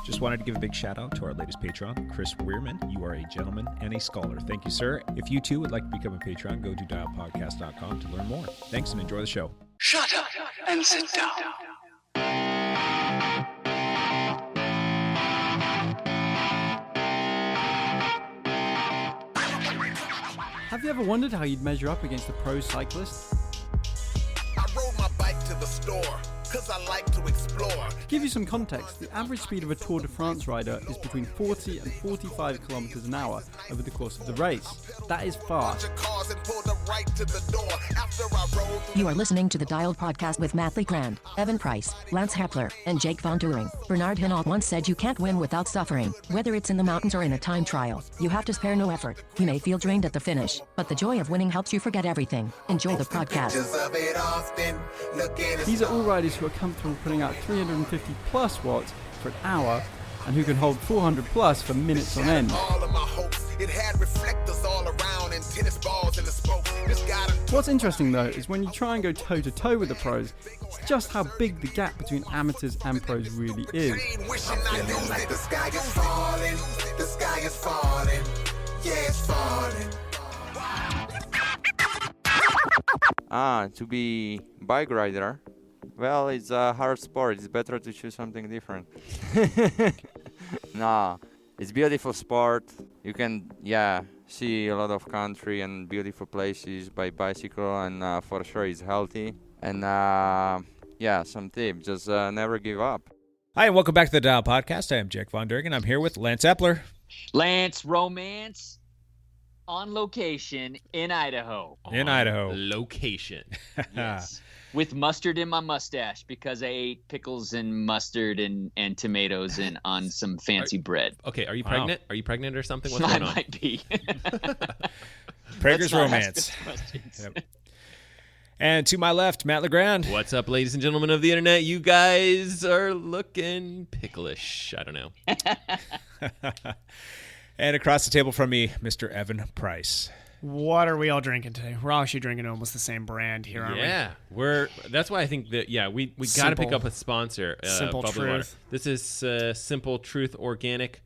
Just wanted to give a big shout out to our latest patron, Chris Weirman. You are a gentleman and a scholar. Thank you, sir. If you too would like to become a patron, go to dialpodcast.com to learn more. Thanks and enjoy the show. Shut up and sit down. Have you ever wondered how you'd measure up against a pro cyclist? I rode my bike to the store, cause I like to explore. To give you some context, the average speed of a Tour de France rider is between 40 and 45 kilometers an hour over the course of the race. That is fast. You are listening to the Dialed Podcast with Matt Legrand, Evan Price, Lance Hepler, and Jake Von Turing. Bernard Hinault once said you can't win without suffering. Whether it's in the mountains or in a time trial, you have to spare no effort. You may feel drained at the finish, but the joy of winning helps you forget everything. Enjoy the podcast. These are all riders who are comfortable putting out 350 plus watts for an hour and who can hold 400 plus for minutes on end. What's interesting though is when you try and go toe to toe with the pros, it's just how big the gap between amateurs and pros really is. The sky is falling, the sky is falling, yeah, it's falling. To be bike rider, well, it's a hard sport. It's better to choose something different. No, it's beautiful sport. You can, see a lot of country and beautiful places by bicycle, and for sure it's healthy. And some tips, just never give up. Hi, and welcome back to the Dial Podcast. I am Jake Von Turing, and I'm here with Lance Epler. Lance Romance on location in Idaho. Location. Yes. With mustard in my mustache because I ate pickles and mustard and tomatoes and on some fancy bread. Okay, are you pregnant? Are you pregnant or something? What's going on? I might be. Prager's Romance. Yep. And to my left, Matt Legrand. What's up, ladies and gentlemen of the internet? You guys are looking picklish. I don't know. And across the table from me, Mr. Evan Price. What are we all drinking today? We're all actually drinking almost the same brand here, aren't we? Yeah, that's why I think that we got to pick up a sponsor. Simple Bubbly Truth. Water. This is Simple Truth Organic.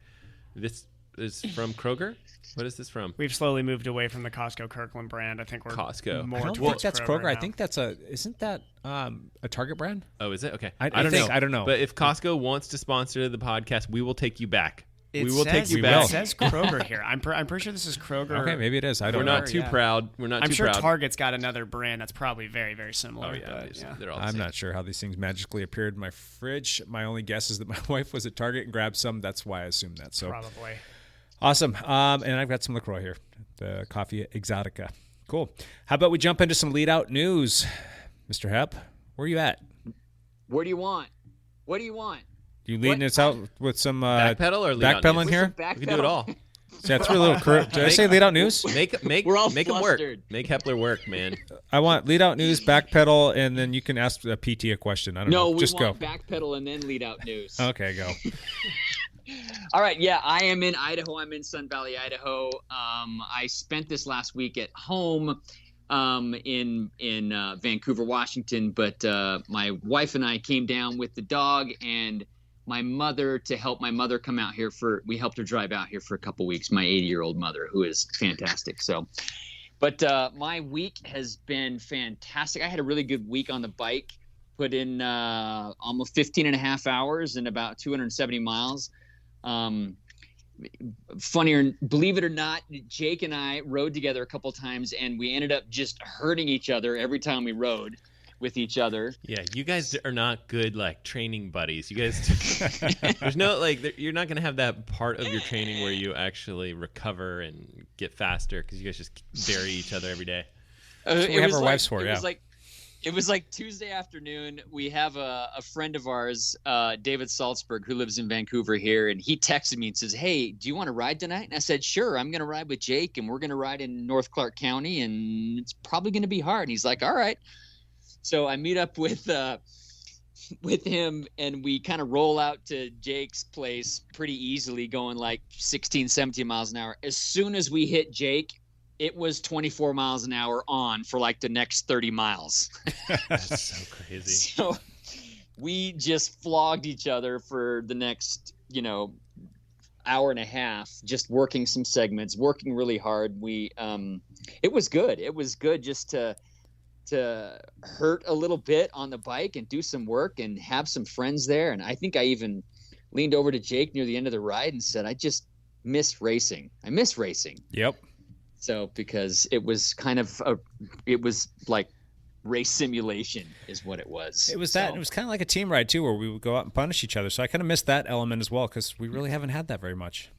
This is from Kroger. What is this from? We've slowly moved away from the Costco Kirkland brand. I think we're Costco. more I don't towards think that's Kroger. now. I think that's isn't that a Target brand? Oh, is it? Okay. I don't know. But if Costco wants to sponsor the podcast, we will take you back. It says Kroger here. I'm pretty sure this is Kroger. Okay, maybe it is. I don't know. We're not too proud. I'm sure Target's got another brand that's probably very, very similar. Oh, yeah. They're all the I'm same. not sure how these things magically appeared in my fridge. My only guess is that my wife was at Target and grabbed some. That's why I assumed that. So Probably. Awesome. And I've got some LaCroix here, the Coffee Exotica. Cool. How about we jump into some lead-out news? Mr. Hep, where are you at? What do you want? What do you want? You leading us out with some backpedal or lead-out backpedaling news? here? We can do it all. See, that's really little. Did I say lead-out news? Make We're all him work. flustered. Make Hepler work, man. I want lead-out news, backpedal, and then you can ask a PT a question. I don't know. No, Just we want go. backpedal and then lead out news. Okay, go. All right, I am in Idaho. I'm in Sun Valley, Idaho. I spent this last week at home in Vancouver, Washington, but my wife and I came down with the dog and my mother to help my mother come out here we helped her drive out here for a couple weeks, my 80-year-old mother, who is fantastic. But my week has been fantastic. I had a really good week on the bike, put in almost 15 and a half hours and about 270 miles. Funnier, believe it or not, Jake and I rode together a couple times and we ended up just hurting each other every time we rode with each other. Yeah, you guys are not good training buddies. You guys, there's no you're not gonna have that part of your training where you actually recover and get faster because you guys just bury each other every day. We have our wives for, yeah. It was like Tuesday afternoon. We have a friend of ours, David Salzberg, who lives in Vancouver here, and he texted me and says, "Hey, do you want to ride tonight?" And I said, "Sure, I'm going to ride with Jake, and we're going to ride in North Clark County, and it's probably going to be hard." And he's like, "All right." So I meet up with him, and we kind of roll out to Jake's place pretty easily, going like 16, 17 miles an hour. As soon as we hit Jake, it was 24 miles an hour on for like the next 30 miles. That's so crazy. So we just flogged each other for the next hour and a half, just working some segments, working really hard. It was good. It was good just to hurt a little bit on the bike and do some work and have some friends there. And I think I even leaned over to Jake near the end of the ride and said, I just miss racing. I miss racing. Yep. So, because it was it was like race simulation is what it was. It was that. It was kind of like a team ride too, where we would go out and punish each other. So I kind of missed that element as well, because we really haven't had that very much.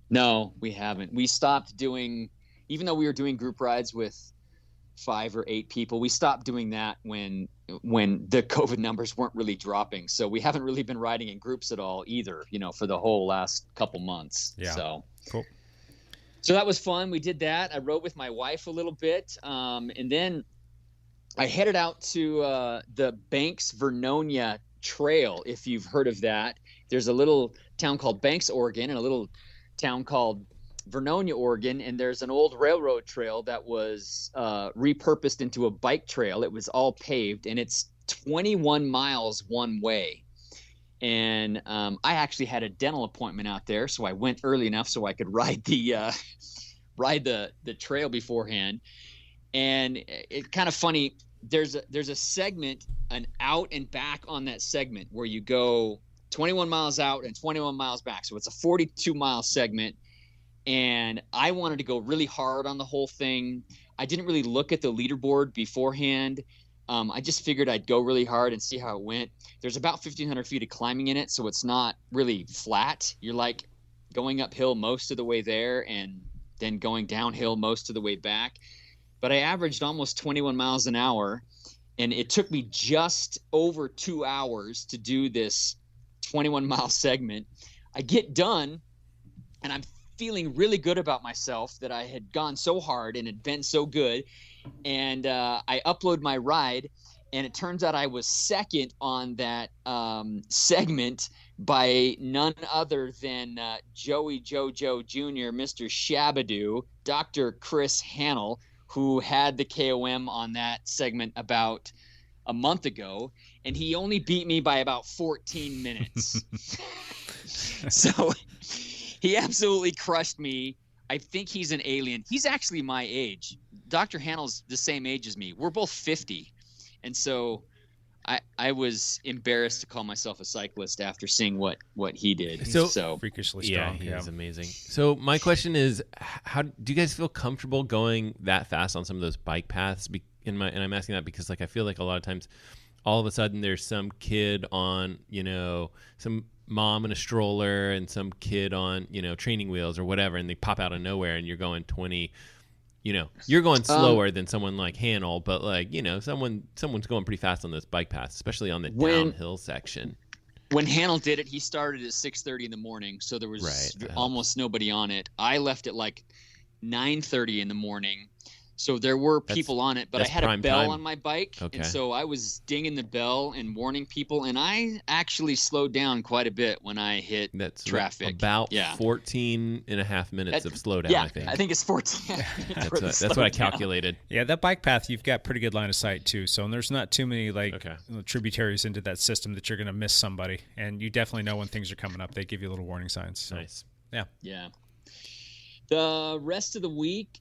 No, we haven't. We stopped doing, even though we were doing group rides with 5 or 8 people, we stopped doing that when the COVID numbers weren't really dropping. So we haven't really been riding in groups at all either, for the whole last couple months. Yeah. So cool. So that was fun. We did that. I rode with my wife a little bit. And then I headed out to the Banks Vernonia Trail, if you've heard of that. There's a little town called Banks, Oregon, and a little town called Vernonia, Oregon, and there's an old railroad trail that was repurposed into a bike trail. It was all paved, and it's 21 miles one way. And I actually had a dental appointment out there, so I went early enough so I could ride the trail beforehand. And it's kind of funny. There's a segment, an out and back on that segment, where you go 21 miles out and 21 miles back. So it's a 42-mile segment. And I wanted to go really hard on the whole thing. I didn't really look at the leaderboard beforehand. I just figured I'd go really hard and see how it went. There's about 1,500 feet of climbing in it, so it's not really flat. You're like going uphill most of the way there and then going downhill most of the way back. But I averaged almost 21 miles an hour, and it took me just over 2 hours to do this 21-mile segment. I get done, and I'm feeling really good about myself that I had gone so hard and had been so good. And I upload my ride, and it turns out I was second on that segment by none other than Joey Jojo Jr., Mr. Shabadoo, Dr. Chris Hannell, who had the KOM on that segment about a month ago, and he only beat me by about 14 minutes. So he absolutely crushed me. I think he's an alien. He's actually my age. Dr. Hannell's the same age as me. We're both 50. And so I was embarrassed to call myself a cyclist after seeing what he did. So freakishly yeah, strong. he is amazing. So my question is, how do you guys feel comfortable going that fast on some of those bike paths? And I'm asking that because I feel like a lot of times all of a sudden there's some kid on, some mom in a stroller and some kid on, training wheels or whatever, and they pop out of nowhere and you're going 20, you're going slower than someone like Hannell, but someone's going pretty fast on those bike paths, especially on the downhill section. When Hannell did it, he started at 6:30 in the morning, so there was almost nobody on it. I left at 9:30 in the morning. So there were people on it, but I had a bell on my bike, and so I was dinging the bell and warning people, and I actually slowed down quite a bit when I hit traffic. About 14 and a half minutes of slowdown, yeah, I think. I think it's 14. That's what I calculated. Yeah, that bike path, you've got pretty good line of sight, too, so there's not too many tributaries into that system that you're going to miss somebody, and you definitely know when things are coming up. They give you little warning signs. So. Nice. Yeah. Yeah. The rest of the week,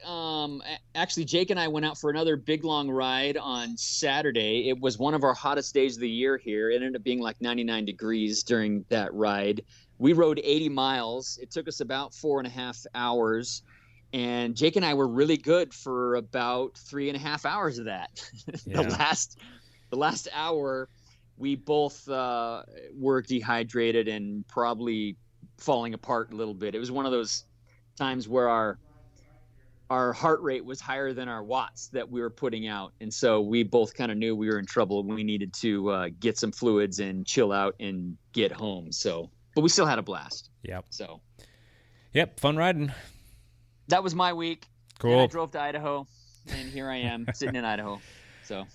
actually, Jake and I went out for another big, long ride on Saturday. It was one of our hottest days of the year here. It ended up being 99 degrees during that ride. We rode 80 miles. It took us about 4.5 hours. And Jake and I were really good for about 3.5 hours of that. Yeah. The last hour, we both were dehydrated and probably falling apart a little bit. It was one of those times where our heart rate was higher than our watts that we were putting out, and so we both kind of knew we were in trouble. We needed to get some fluids and chill out and get home. But we still had a blast. Yep. Yep, fun riding. That was my week. Cool. Then I drove to Idaho, and here I am sitting in Idaho. So,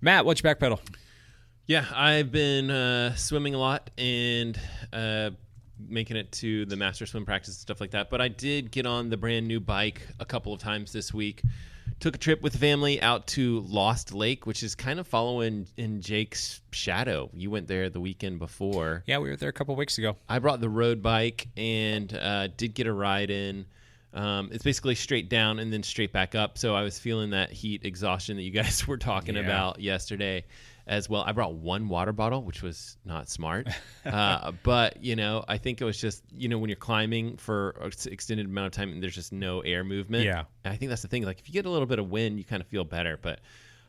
Matt, what's your back pedal? Yeah, I've been swimming a lot and making it to the master swim practice and stuff like that, but I did get on the brand new bike a couple of times this week took a trip with the family out to Lost Lake, which is kind of following in Jake's shadow. You went there the weekend before. Yeah, we were there a couple weeks ago. I brought the road bike and did get a ride in. It's basically straight down and then straight back up. So I was feeling that heat exhaustion that you guys were talking about yesterday as well. I brought one water bottle, which was not smart. But, I think it was just, when you're climbing for an extended amount of time and there's just no air movement. Yeah. And I think that's the thing. Like, if you get a little bit of wind, you kind of feel better. But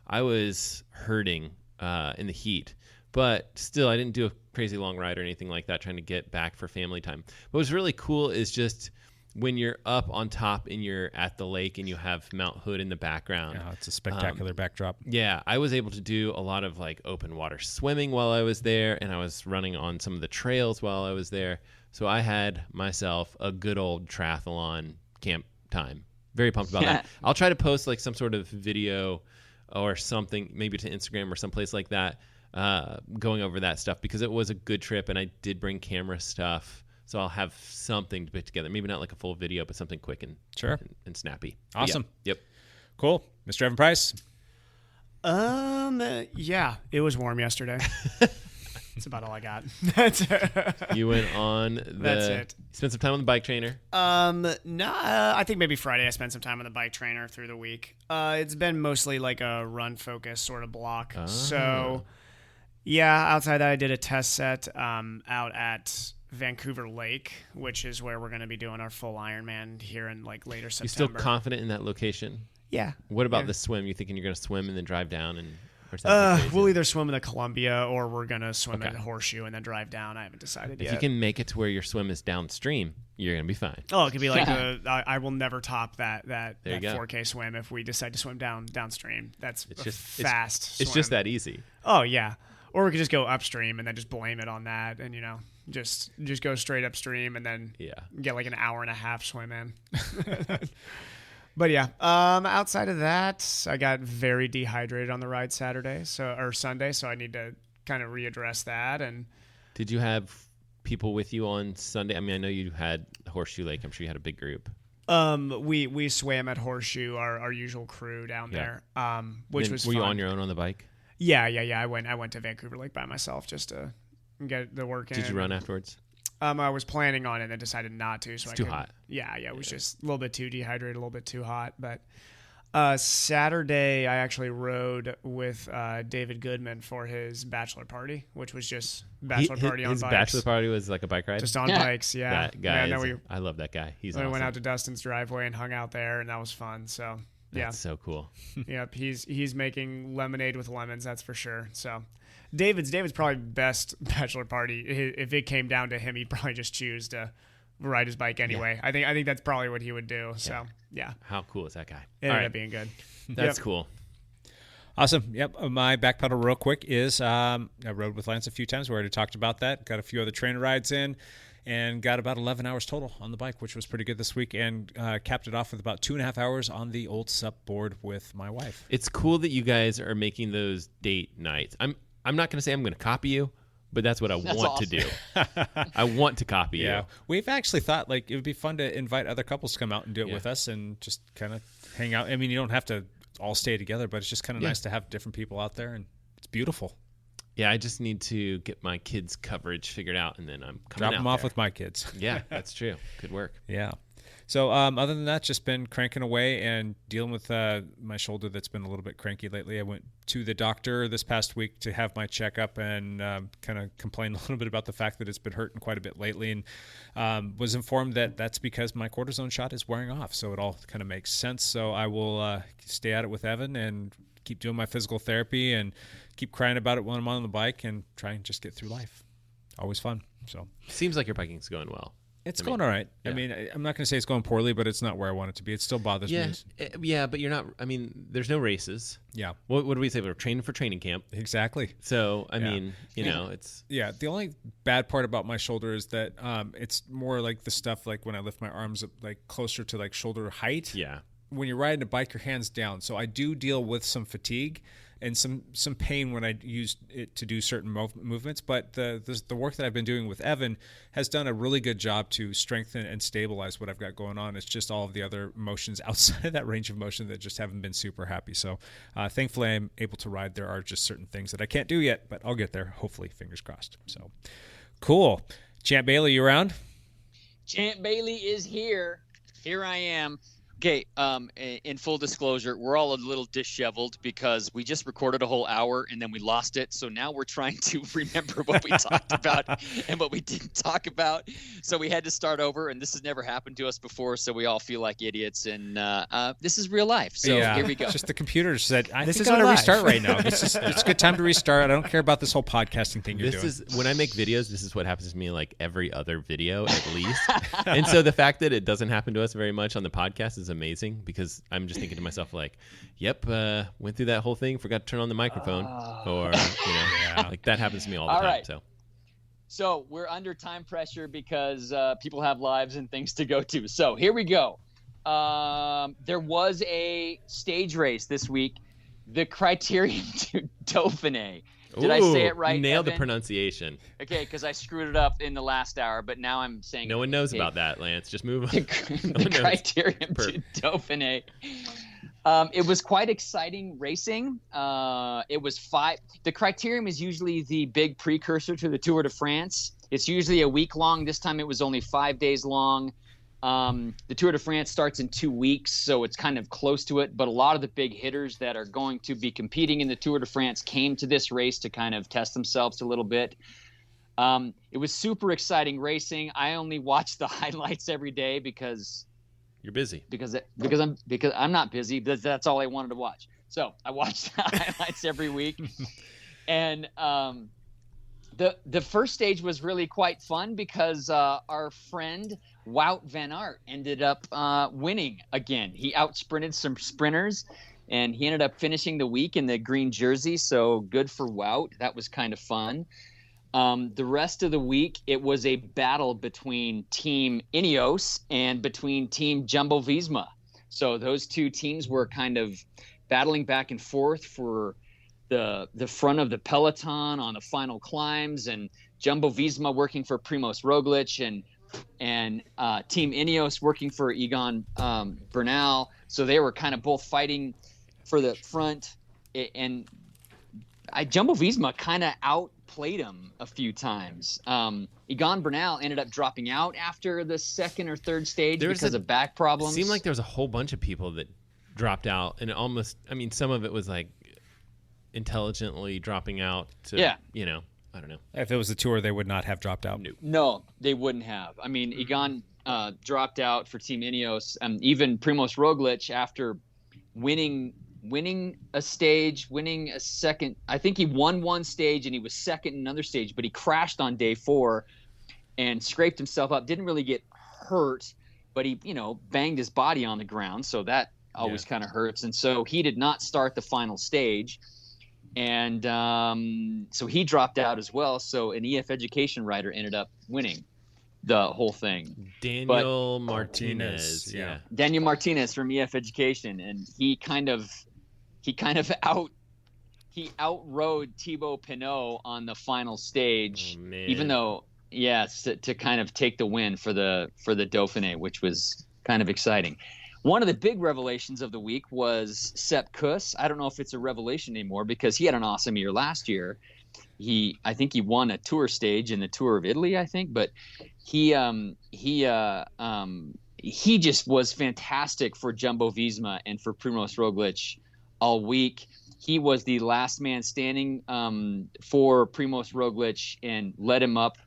I was hurting in the heat. But still, I didn't do a crazy long ride or anything like that, trying to get back for family time. What was really cool is just when you're up on top and you're at the lake and you have Mount Hood in the background. Yeah, it's a spectacular backdrop. Yeah, I was able to do a lot of open water swimming while I was there, and I was running on some of the trails while I was there. So I had myself a good old triathlon camp time. Very pumped about that. I'll try to post some sort of video or something, maybe to Instagram or someplace like that, going over that stuff, because it was a good trip and I did bring camera stuff. So I'll have something to put together. Maybe not like a full video, but something quick and snappy. Awesome. Yep. Cool. Mr. Evan Price? Yeah, it was warm yesterday. That's about all I got. You went on That's it. Spent some time on the bike trainer? I think maybe Friday I spent some time on the bike trainer through the week. It's been mostly like a run focus sort of block. So, yeah, outside that I did a test set out at Vancouver Lake, which is where we're going to be doing our full Ironman here in later September. You still confident in that location? Yeah. What about the swim? You thinking you're going to swim and then drive down we'll either swim in the Columbia or we're going to swim in the Horseshoe and then drive down. I haven't decided yet. If you can make it to where your swim is downstream, you're going to be fine. Oh, it could be like I will never top that 4K go. swim if we decide to swim downstream. That's fast. swim. It's just that easy. Oh, yeah. Or we could just go upstream and then just blame it on that and, just go straight upstream and then get like an hour and a half swim in. But yeah, outside of that, I got very dehydrated on the ride Sunday, so I need to kind of readdress that. And did you have people with you on Sunday? I mean, I know you had Horseshoe Lake. I'm sure you had a big group. We swam at Horseshoe, our usual crew down there. Which was were fun. You on your own on the bike? Yeah. I went to Vancouver Lake by myself just to get the work in. Did you run afterwards? I was planning on it and then decided not to. So it's too hot. Yeah, it was just a little bit too dehydrated, a little bit too hot. But Saturday, I actually rode with David Goodman for his bachelor party, which was just bachelor party on bikes. His bachelor party was like a bike ride? Just on bikes, yeah. That guy I love that guy. He's awesome. We went out to Dustin's driveway and hung out there, and that was fun. So, That's so cool. Yep, he's making lemonade with lemons, that's for sure. So David's probably best bachelor party. If it came down to him, he'd probably just choose to ride his bike anyway. Yeah. I think that's probably what he would do. So yeah. How cool is that guy? It ended up being good. That's cool. Awesome. Yep. My back pedal real quick is I rode with Lance a few times. We already talked about that. Got a few other trainer rides in and got about 11 hours total on the bike, which was pretty good this week, and capped it off with about 2.5 hours on the old SUP board with my wife. It's cool that you guys are making those date nights. I'm not going to say I'm going to copy you, but that's what I want to do. I want to copy you. We've actually thought it would be fun to invite other couples to come out and do it with us and just kind of hang out. I mean, you don't have to all stay together, but it's just kind of nice to have different people out there, and it's beautiful. Yeah, I just need to get my kids' coverage figured out, and then I'm coming Drop them out off there. with my kids. Yeah, that's true. Good work. Yeah. So other than that, just been cranking away and dealing with my shoulder that's been a little bit cranky lately. I went to the doctor this past week to have my checkup and kind of complained a little bit about the fact that it's been hurting quite a bit lately, and was informed that that's because my cortisone shot is wearing off. So it all kind of makes sense. So I will stay at it with Evan and keep doing my physical therapy and keep crying about it when I'm on the bike and try and just get through life. Always fun. So seems like your biking's going well. It's going all right. Yeah. I mean, I'm not going to say it's going poorly, but it's not where I want it to be. It still bothers me. Yeah, but you're not. I mean, there's no races. Yeah. What do we say? We're training for training camp. Exactly. So, I mean, it's. Yeah. The only bad part about my shoulder is that it's more like the stuff like when I lift my arms up like closer to like shoulder height. Yeah. when you're riding a bike, your hands down. So I do deal with some fatigue and some pain when I use it to do certain movements. But the work that I've been doing with Evan has done a really good job to strengthen and stabilize what I've got going on. It's just all of the other motions outside of that range of motion that just haven't been super happy. So thankfully I'm able to ride. There are just certain things that I can't do yet, but I'll get there, hopefully, fingers crossed. So cool. Champ Bailey, you around? Champ Bailey is here. Here I am. Okay, in full disclosure, we're all a little disheveled because we just recorded a whole hour and then we lost it. So now we're trying to remember what we talked about and what we didn't talk about. So we had to start over, and this has never happened to us before, so we all feel like idiots. And this is real life. So here we go. Just the computer said, This think is I'm going our to restart right now. It's a good time to restart. I don't care about this whole podcasting thing you're doing. When I make videos, this is what happens to me like every other video at least. And so the fact that it doesn't happen to us very much on the podcast is amazing, because I'm just thinking to myself like, yep, went through that whole thing, forgot to turn on the microphone, or like that happens to me all the time. Right. So we're under time pressure because people have lives and things to go to. So here we go. There was a stage race this week, the Criterium du Dauphiné. Did I say it right? Nailed Evan? the pronunciation. Okay, because I screwed it up in the last hour, but now I'm saying no one knows about that, Lance. Just move on. The Criterium du Dauphiné. It was quite exciting racing. It was The Criterium is usually the big precursor to the Tour de France. It's usually a week long. This time it was only 5 days long. The Tour de France starts in 2 weeks, so it's kind of close to it. But a lot of the big hitters that are going to be competing in the Tour de France came to this race to kind of test themselves a little bit. It was super exciting racing. I only watch the highlights every day because you're busy. Because I'm not busy. That's all I wanted to watch. So I watched the highlights every week, and the first stage was really quite fun because our friend Wout van Aert ended up winning again. He out-sprinted some sprinters, and he ended up finishing the week in the green jersey, so good for Wout. That was kind of fun. The rest of the week, it was a battle between Team Ineos and between Team Jumbo-Visma. So those two teams were kind of battling back and forth for the front of the peloton on the final climbs, and Jumbo-Visma working for Primož Roglič and Team Ineos working for Egan Bernal. So they were kind of both fighting for the front, and Jumbo-Visma kind of outplayed him a few times. Egan Bernal ended up dropping out after the second or third stage because of back problems. It seemed like there was a whole bunch of people that dropped out, and some of it was like intelligently dropping out to, I don't know. If it was the Tour, they would not have dropped out. No, they wouldn't have. I mean, Egan dropped out for Team Ineos. Even Primož Roglič, after winning a stage, winning a second. I think he won one stage and he was second in another stage, but he crashed on day 4 and scraped himself up. Didn't really get hurt, but he, banged his body on the ground. So that always kind of hurts. And so he did not start the final stage. And so he dropped out as well. So an EF Education rider ended up winning the whole thing. Daniel Martinez. Yeah. Daniel Martinez from EF Education. And he outrode Thibaut Pinot on the final stage, even though, to kind of take the win for the Dauphiné, which was kind of exciting. One of the big revelations of the week was Sepp Kuss. I don't know if it's a revelation anymore because he had an awesome year last year. I think he won a tour stage in the Tour of Italy, I think, but he just was fantastic for Jumbo-Visma and for Primož Roglič all week. He was the last man standing for Primož Roglič and led him up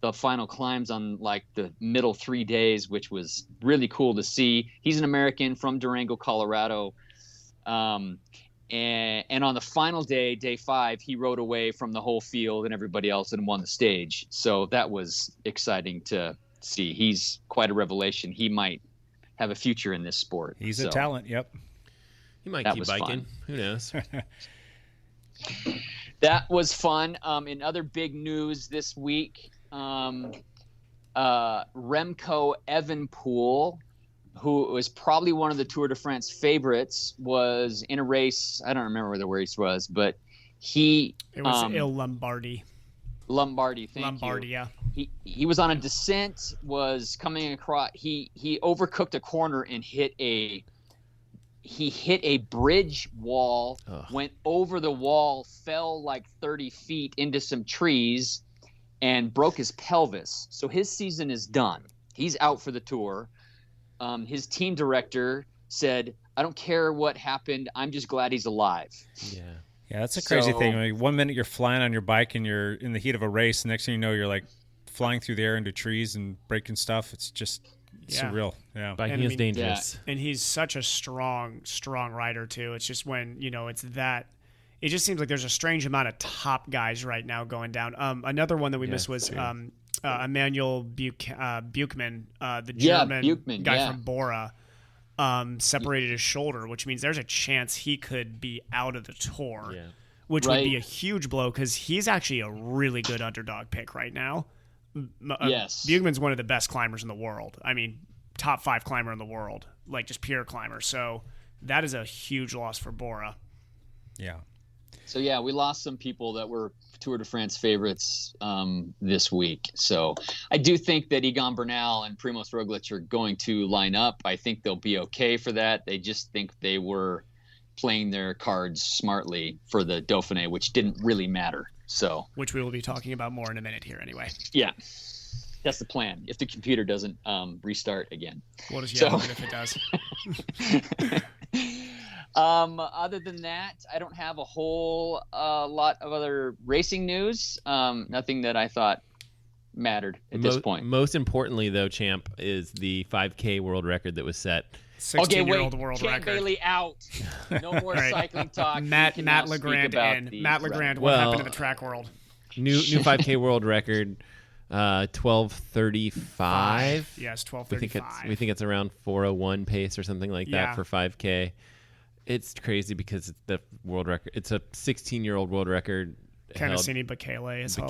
the final climbs on like the middle 3 days, which was really cool to see. He's an American from Durango, Colorado. And on the final day, day 5, he rode away from the whole field and everybody else and won the stage. So that was exciting to see. He's quite a revelation. He might have a future in this sport. He's a talent. Yep. He might keep biking. Fun. Who knows? That was fun. In other big news this week, Remco Evenepoel who was probably one of the Tour de France favorites, was in a race. I don't remember where the race was, but it was Il Lombardi. Lombardi, thank Lombardi, you. yeah. He was on a descent, was coming across. He overcooked a corner and hit a bridge wall, went over the wall, fell like 30 feet into some trees, and broke his pelvis. So his season is done. He's out for the Tour. His team director said, "I don't care what happened. I'm just glad he's alive." Yeah, that's a crazy thing. Like, 1 minute you're flying on your bike and you're in the heat of a race. The next thing you know, you're like flying through the air into trees and breaking stuff. It's just surreal. Yeah, biking is dangerous. Yeah. And he's such a strong rider too. It's just when it's that. It just seems like there's a strange amount of top guys right now going down. Another one that we missed was Emmanuel Buchmann, the German guy from Bora. Separated his shoulder, which means there's a chance he could be out of the Tour, which would be a huge blow because he's actually a really good underdog pick right now. Yes. Buchmann's one of the best climbers in the world. I mean, top 5 climber in the world, like just pure climber. So that is a huge loss for Bora. Yeah. So, yeah, we lost some people that were Tour de France favorites this week. So I do think that Egan Bernal and Primoz Roglic are going to line up. I think they'll be okay for that. They just think they were playing their cards smartly for the Dauphiné, which didn't really matter. So, which we will be talking about more in a minute here anyway. Yeah, that's the plan. If the computer doesn't restart again. What does happen if it does? Other than that, I don't have a whole lot of other racing news. Nothing that I thought mattered at this point. Most importantly, though, Champ, is the 5K world record that was set. 16-year-old world Champ record. Bailey out. No more cycling talk. Matt Legrand in. Matt Legrand, what happened in the track world? New 5K world record. 12:35. Yes, 12:35. We think it's around 4:01 pace or something like that for 5K. It's crazy because it's the world record. It's a 16-year-old world record. Canacini Bekele is who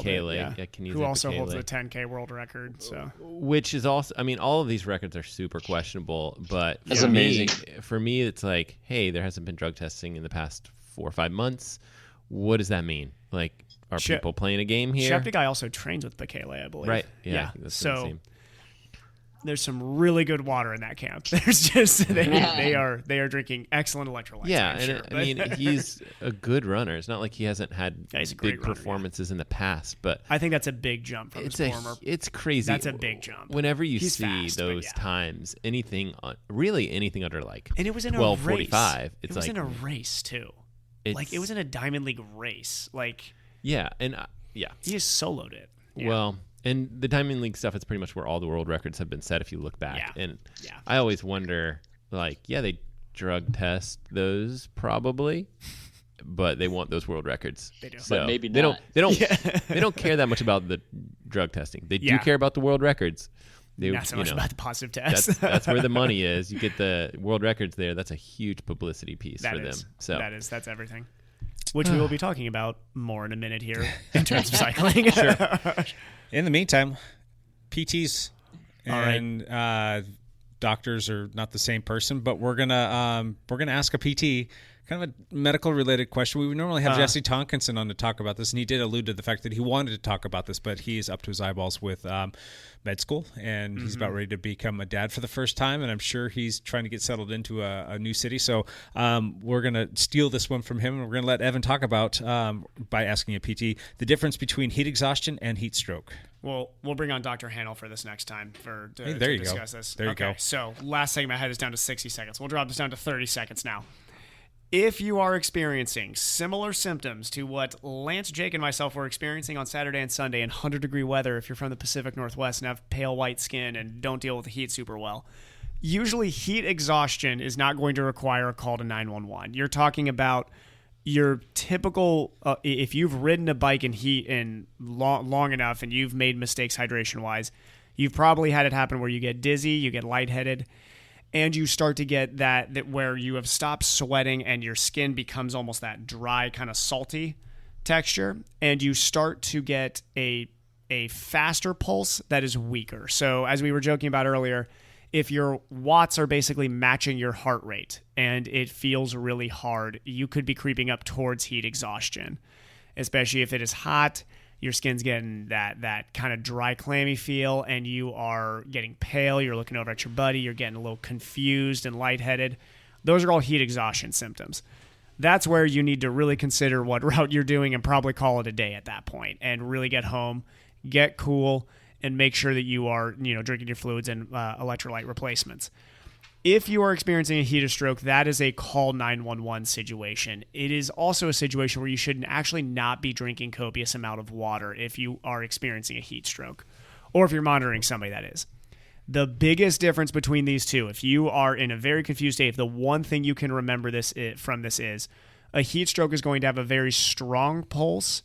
also holds the 10K world record. So, which is also, I mean, all of these records are super questionable. But that's amazing. For me, it's like, hey, there hasn't been drug testing in the past 4 or 5 months. What does that mean? Like, are people playing a game here? Shepty also trains with Bekele, I believe. Right. Yeah. So there's some really good water in that camp. There's just they are drinking excellent electrolytes. Yeah, I mean, he's a good runner. It's not like he hasn't had big performances in the past, but I think that's a big jump from his former. It's crazy. That's a big jump. Whenever you see those times, anything under like, and it was in 12:45. It was in a race too. Like it was in a Diamond League race. Like he just soloed it. Yeah. Well. And the Diamond League stuff is pretty much where all the world records have been set if you look back. And I always wonder, like, they drug test those probably, but they want those world records. They do. So but maybe not. They don't care that much about the drug testing. They do care about the world records. Not so much about the positive test. That's where the money is. You get the world records there. That's a huge publicity piece for them. So that's everything. Which we will be talking about more in a minute here in terms of cycling. Sure. In the meantime, PTs and doctors are not the same person, but we're gonna ask a PT kind of a medical related question. We would normally have Jesse Tonkinson on to talk about this, and he did allude to the fact that he wanted to talk about this, but he is up to his eyeballs with med school, and he's about ready to become a dad for the first time, and I'm sure he's trying to get settled into a new city. So we're going to steal this one from him, and we're going to let Evan talk about, by asking a PT, the difference between heat exhaustion and heat stroke. Well, we'll bring on Dr. Hanel for this next time to discuss this. There you go. So last segment I had this down to 60 seconds. We'll drop this down to 30 seconds now. If you are experiencing similar symptoms to what Lance, Jake, and myself were experiencing on Saturday and Sunday in 100-degree weather, if you're from the Pacific Northwest and have pale white skin and don't deal with the heat super well, usually heat exhaustion is not going to require a call to 911. You're talking about your typical, if you've ridden a bike in heat in long enough and you've made mistakes hydration-wise, you've probably had it happen where you get dizzy, you get lightheaded, and you start to get that where you have stopped sweating and your skin becomes almost that dry, kind of salty texture, and you start to get a faster pulse that is weaker. So as we were joking about earlier, if your watts are basically matching your heart rate and it feels really hard, you could be creeping up towards heat exhaustion, especially if it is hot. Your skin's getting that kind of dry, clammy feel, and you are getting pale. You're looking over at your buddy. You're getting a little confused and lightheaded. Those are all heat exhaustion symptoms. That's where you need to really consider what route you're doing and probably call it a day at that point and really get home, get cool, and make sure that you are, drinking your fluids and electrolyte replacements. If you are experiencing a heat stroke, that is a call 911 situation. It is also a situation where you should actually not be drinking copious amount of water if you are experiencing a heat stroke, or if you're monitoring somebody, that is. The biggest difference between these two, if you are in a very confused state, the one thing you can remember from this is a heat stroke is going to have a very strong pulse,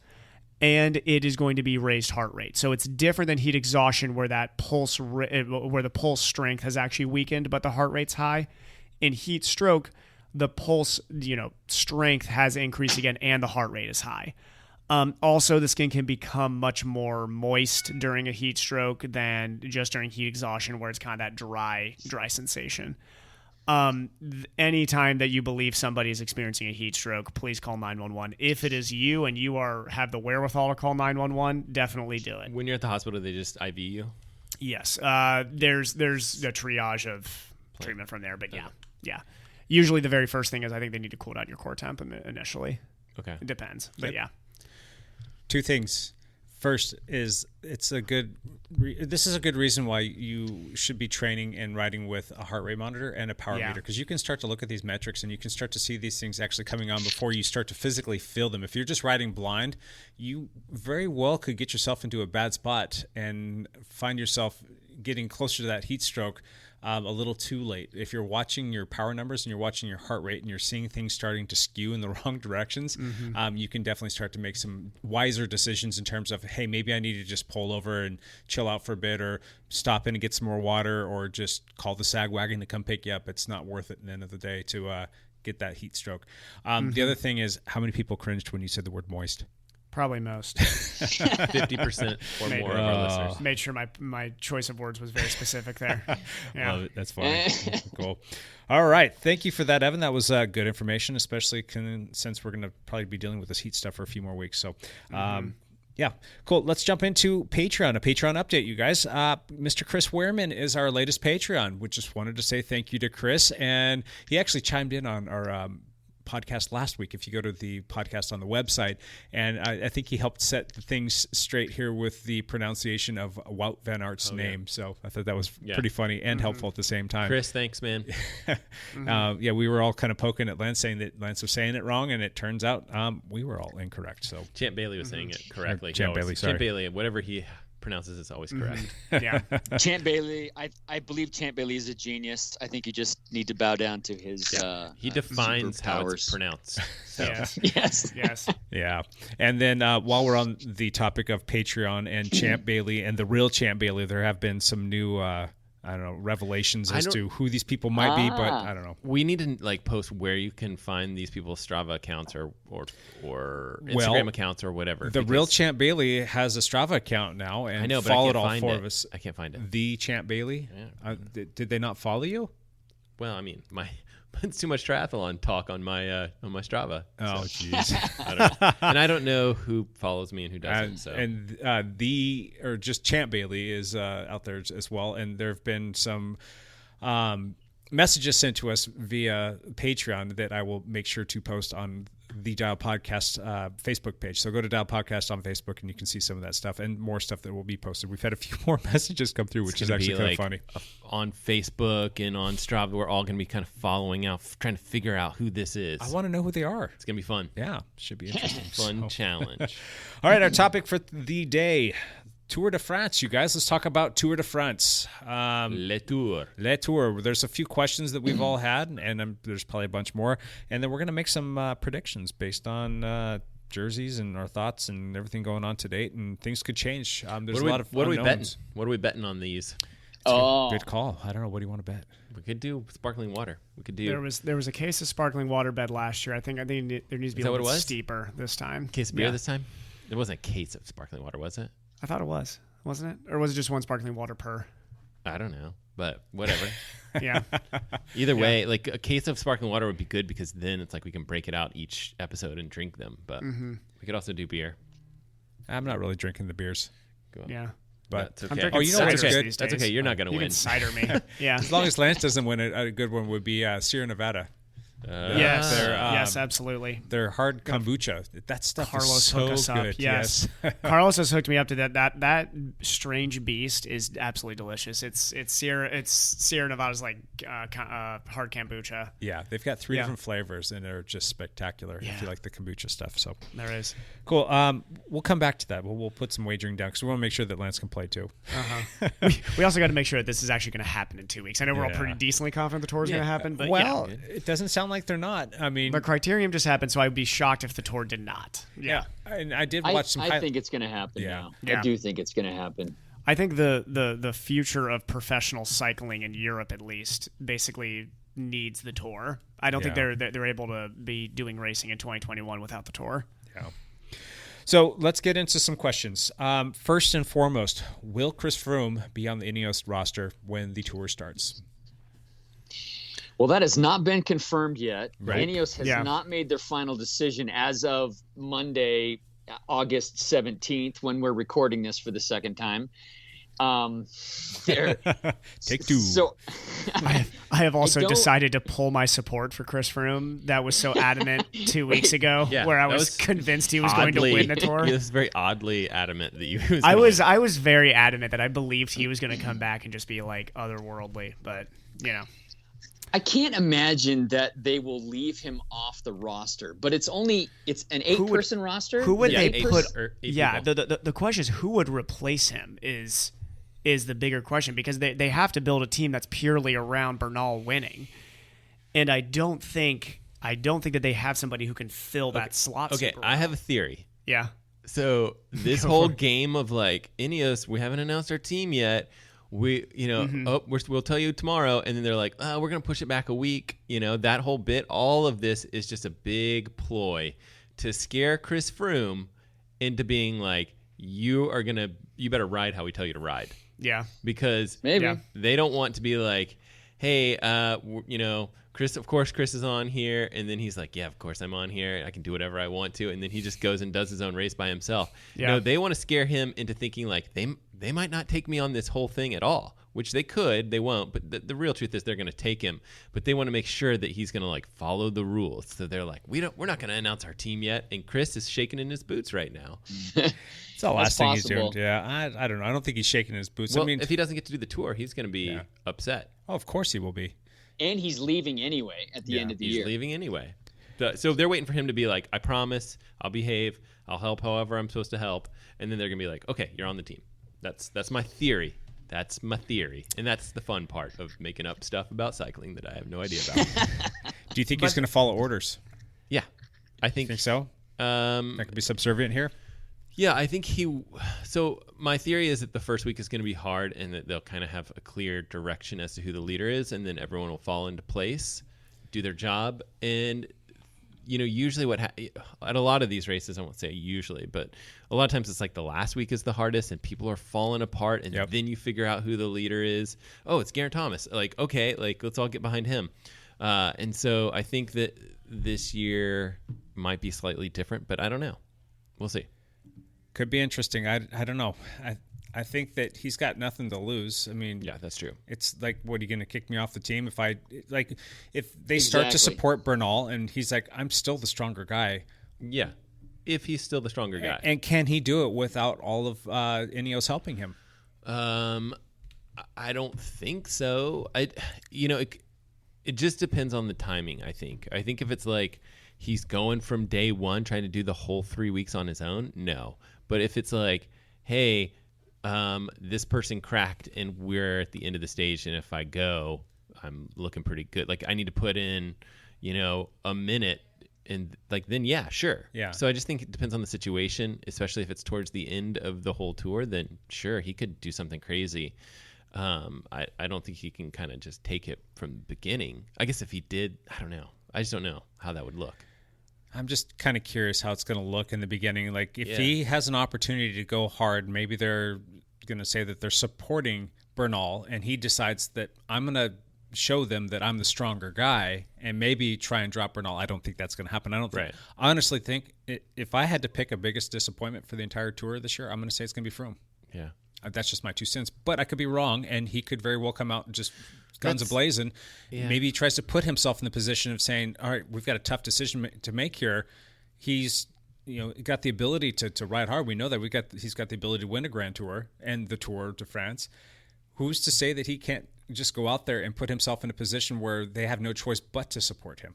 and it is going to be raised heart rate. So it's different than heat exhaustion where that pulse, where the pulse strength has actually weakened, but the heart rate's high. In heat stroke, the pulse, strength has increased again, and the heart rate is high. Also, the skin can become much more moist during a heat stroke than just during heat exhaustion, where it's kind of that dry sensation. Anytime that you believe somebody is experiencing a heat stroke, please call 911. If it is you and you have the wherewithal to call 911, definitely do it. When you're at the hospital, they just IV you? Yes. There's the triage of treatment from there, but yeah. Usually the very first thing is I think they need to cool down your core temp initially. Okay. It depends, but yeah. Two things. First is this is a good reason why you should be training and riding with a heart rate monitor and a power meter, because you can start to look at these metrics and you can start to see these things actually coming on before you start to physically feel them. If you're just riding blind, you very well could get yourself into a bad spot and find yourself getting closer to that heat stroke a little too late. If you're watching your power numbers and you're watching your heart rate and you're seeing things starting to skew in the wrong directions, you can definitely start to make some wiser decisions in terms of, hey, maybe I need to just pull over and chill out for a bit, or stop in and get some more water, or just call the SAG wagon to come pick you up. It's not worth it at the end of the day to get that heat stroke. The other thing is, how many people cringed when you said the word moist? Probably most. 50% or more of our listeners. Made sure my choice of words was very specific there. Yeah. Love it. That's funny. Cool. All right. Thank you for that, Evan. That was good information, especially since we're going to probably be dealing with this heat stuff for a few more weeks. So, yeah, cool. Let's jump into Patreon, a Patreon update, you guys. Mr. Chris Wehrman is our latest Patreon. We just wanted to say thank you to Chris. And he actually chimed in on our podcast last week, if you go to the podcast on the website, and I think he helped set things straight here with the pronunciation of Wout van Aert's name. So I thought that was pretty funny and helpful at the same time. Chris, thanks, man. Yeah, we were all kind of poking at Lance, saying that Lance was saying it wrong, and it turns out we were all incorrect. So Champ Bailey was saying it correctly. Champ Bailey, whatever he pronounces it's always correct. Yeah. Champ Bailey, I believe Champ Bailey is a genius. I think you just need to bow down to his he defines how it's pronounced. So. Yes. Yeah. And then while we're on the topic of Patreon and Champ Bailey and the real Champ Bailey, there have been some new revelations as to who these people might be, but I don't know. We need to post where you can find these people's Strava accounts or Instagram accounts or whatever. The real Champ Bailey has a Strava account now, and I know, followed all four of us. I can't find it. The Champ Bailey? Yeah. Did they not follow you? Well, I mean, it's too much triathlon talk on my Strava. Oh, jeez. I don't know who follows me and who doesn't. And just Champ Bailey is out there as well. And there have been some messages sent to us via Patreon that I will make sure to post on the Dial Podcast Facebook page. So go to Dial Podcast on Facebook and you can see some of that stuff and more stuff that will be posted. We've had a few more messages come through, which is actually kind of funny. On Facebook and on Strava, we're all going to be kind of following out, trying to figure out who this is. I want to know who they are. It's going to be fun. Yeah, should be interesting. Fun challenge. All right, our topic for the day. Tour de France, you guys. Let's talk about Tour de France. Le Tour. There's a few questions that we've all had, and there's probably a bunch more. And then we're going to make some predictions based on jerseys and our thoughts and everything going on to date. And things could change. There's a lot of What are we betting? unknowns. What are we betting on these? Good call. I don't know. What do you want to bet? We could do sparkling water. We could do. There was a case of sparkling water bet last year. I think there needs to be a little bit steeper this time. Case of beer this time? It wasn't a case of sparkling water, was it? I thought it was, wasn't it? Or was it just one sparkling water per? I don't know, but whatever. Yeah. Either way, like a case of sparkling water would be good because then it's like we can break it out each episode and drink them. But we could also do beer. I'm not really drinking the beers. Cool. Yeah. But That's I'm okay. drinking you know what's ciders good? these That's days. okay. You're not going to You win. can cider me. Yeah. as long as Lance doesn't win it, a good one would be Sierra Nevada. Yes. Their, Yes, absolutely. Their hard kombucha. That stuff Carlos is hook so us good. up. Yes. Carlos has hooked me up to that strange beast is absolutely delicious. It's Sierra Nevada's like hard kombucha. Yeah, they've got 3 different flavors and they're just spectacular if you like the kombucha stuff. So There is. cool. We'll come back to that. We'll put some wagering down because we want to make sure that Lance can play too. We also got to make sure that this is actually going to happen in 2 weeks. I know we're all Yeah. pretty decently confident the tour is going to happen, but Well, it doesn't sound like they're not. I mean, the criterium just happened, so I'd be shocked if the tour did not. Yeah. and I did watch some. I think it's going to happen now. Yeah. I do think it's going to happen. I think the future of professional cycling in Europe, at least, basically needs the tour. I don't think they're able to be doing racing in 2021 without the tour. Yeah. So let's get into some questions. First and foremost, will Chris Froome be on the Ineos roster when the tour starts? Well, that has not been confirmed yet. Right. Ineos has not made their final decision as of Monday, August 17th, when we're recording this for the second time. Take 2. So I have also don't- decided to pull my support for Chris Froome. That was so adamant 2 weeks ago, Yeah, where I that was was convinced he was going to win the tour. This is very oddly adamant that you. I was very adamant that I believed he was going to come back and just be like otherworldly, but I can't imagine that they will leave him off the roster, but it's an 8-person roster. Who would they eight put? eight Yeah, people. the question is who would replace him is the bigger question, because they have to build a team that's purely around Bernal winning, and I don't think that they have somebody who can fill that slot. Okay, super I well. have a theory. Yeah. So this whole game of like Ineos, we haven't announced our team yet. We'll tell you tomorrow, and then they're like, oh, we're gonna push it back a week. That whole bit, all of this is just a big ploy to scare Chris Froome into being like, you better ride how we tell you to ride. Yeah. Because Maybe. they don't want to be like, hey, Chris, of course Chris is on here, and then he's like, yeah, of course I'm on here, I can do whatever I want to, and then he just goes and does his own race by himself. Yeah. No, they want to scare him into thinking like they might not take me on this whole thing at all, which they could, they won't, but the real truth is they're going to take him, but they want to make sure that he's going to like follow the rules. So they're like, we're not going to announce our team yet, and Chris is shaking in his boots right now. It's the last thing he's doing. possible. Yeah, I don't know. I don't think he's shaking his boots. Well, I mean, if he doesn't get to do the tour, he's going to be upset. oh, of course he will be. And he's leaving anyway at the end of the He's year. leaving anyway. So they're waiting for him to be like, I promise, I'll behave, I'll help however I'm supposed to help, and then they're gonna be like, okay, you're on the team. That's my theory. That's my theory, and that's the fun part of making up stuff about cycling that I have no idea about. Do you think he's going to follow orders? Yeah, I think so. That could be subservient here. Yeah, I think so my theory is that the first week is going to be hard and that they'll kind of have a clear direction as to who the leader is, and then everyone will fall into place, do their job. And, usually at a lot of these races, I won't say usually, but a lot of times it's like the last week is the hardest and people are falling apart, and then you figure out who the leader is. Oh, it's Geraint Thomas. Like, okay, like let's all get behind him. And so I think that this year might be slightly different, but I don't know. We'll see. Could be interesting. I don't know. I think that he's got nothing to lose. I mean, yeah, that's true. It's like, what, are you going to kick me off the team if they start to support Bernal and he's like, I'm still the stronger guy. Yeah, if he's still the stronger guy. And can he do it without all of Ineos helping him? I don't think so. It just depends on the timing. I think if it's like he's going from day one trying to do the whole 3 weeks on his own, no. But if it's like, hey, this person cracked and we're at the end of the stage, and if I go, I'm looking pretty good. Like I need to put in, a minute, and like then yeah, sure. Yeah. So I just think it depends on the situation, especially if it's towards the end of the whole tour. Then sure, he could do something crazy. I don't think he can kind of just take it from the beginning. I guess if he did, I don't know. I just don't know how that would look. I'm just kind of curious how it's going to look in the beginning. Like if he has an opportunity to go hard, maybe they're going to say that they're supporting Bernal and he decides that I'm going to show them that I'm the stronger guy and maybe try and drop Bernal, I don't think that's going to happen. I honestly think if I had to pick a biggest disappointment for the entire tour this year, I'm going to say it's going to be Froome. Yeah. That's just my 2 cents, but I could be wrong, and he could very well come out and just guns a-blazing. Yeah. Maybe he tries to put himself in the position of saying, all right, we've got a tough decision to make here. He's got the ability to ride hard. We know that he's got the ability to win a Grand Tour and the Tour de France. Who's to say that he can't just go out there and put himself in a position where they have no choice but to support him?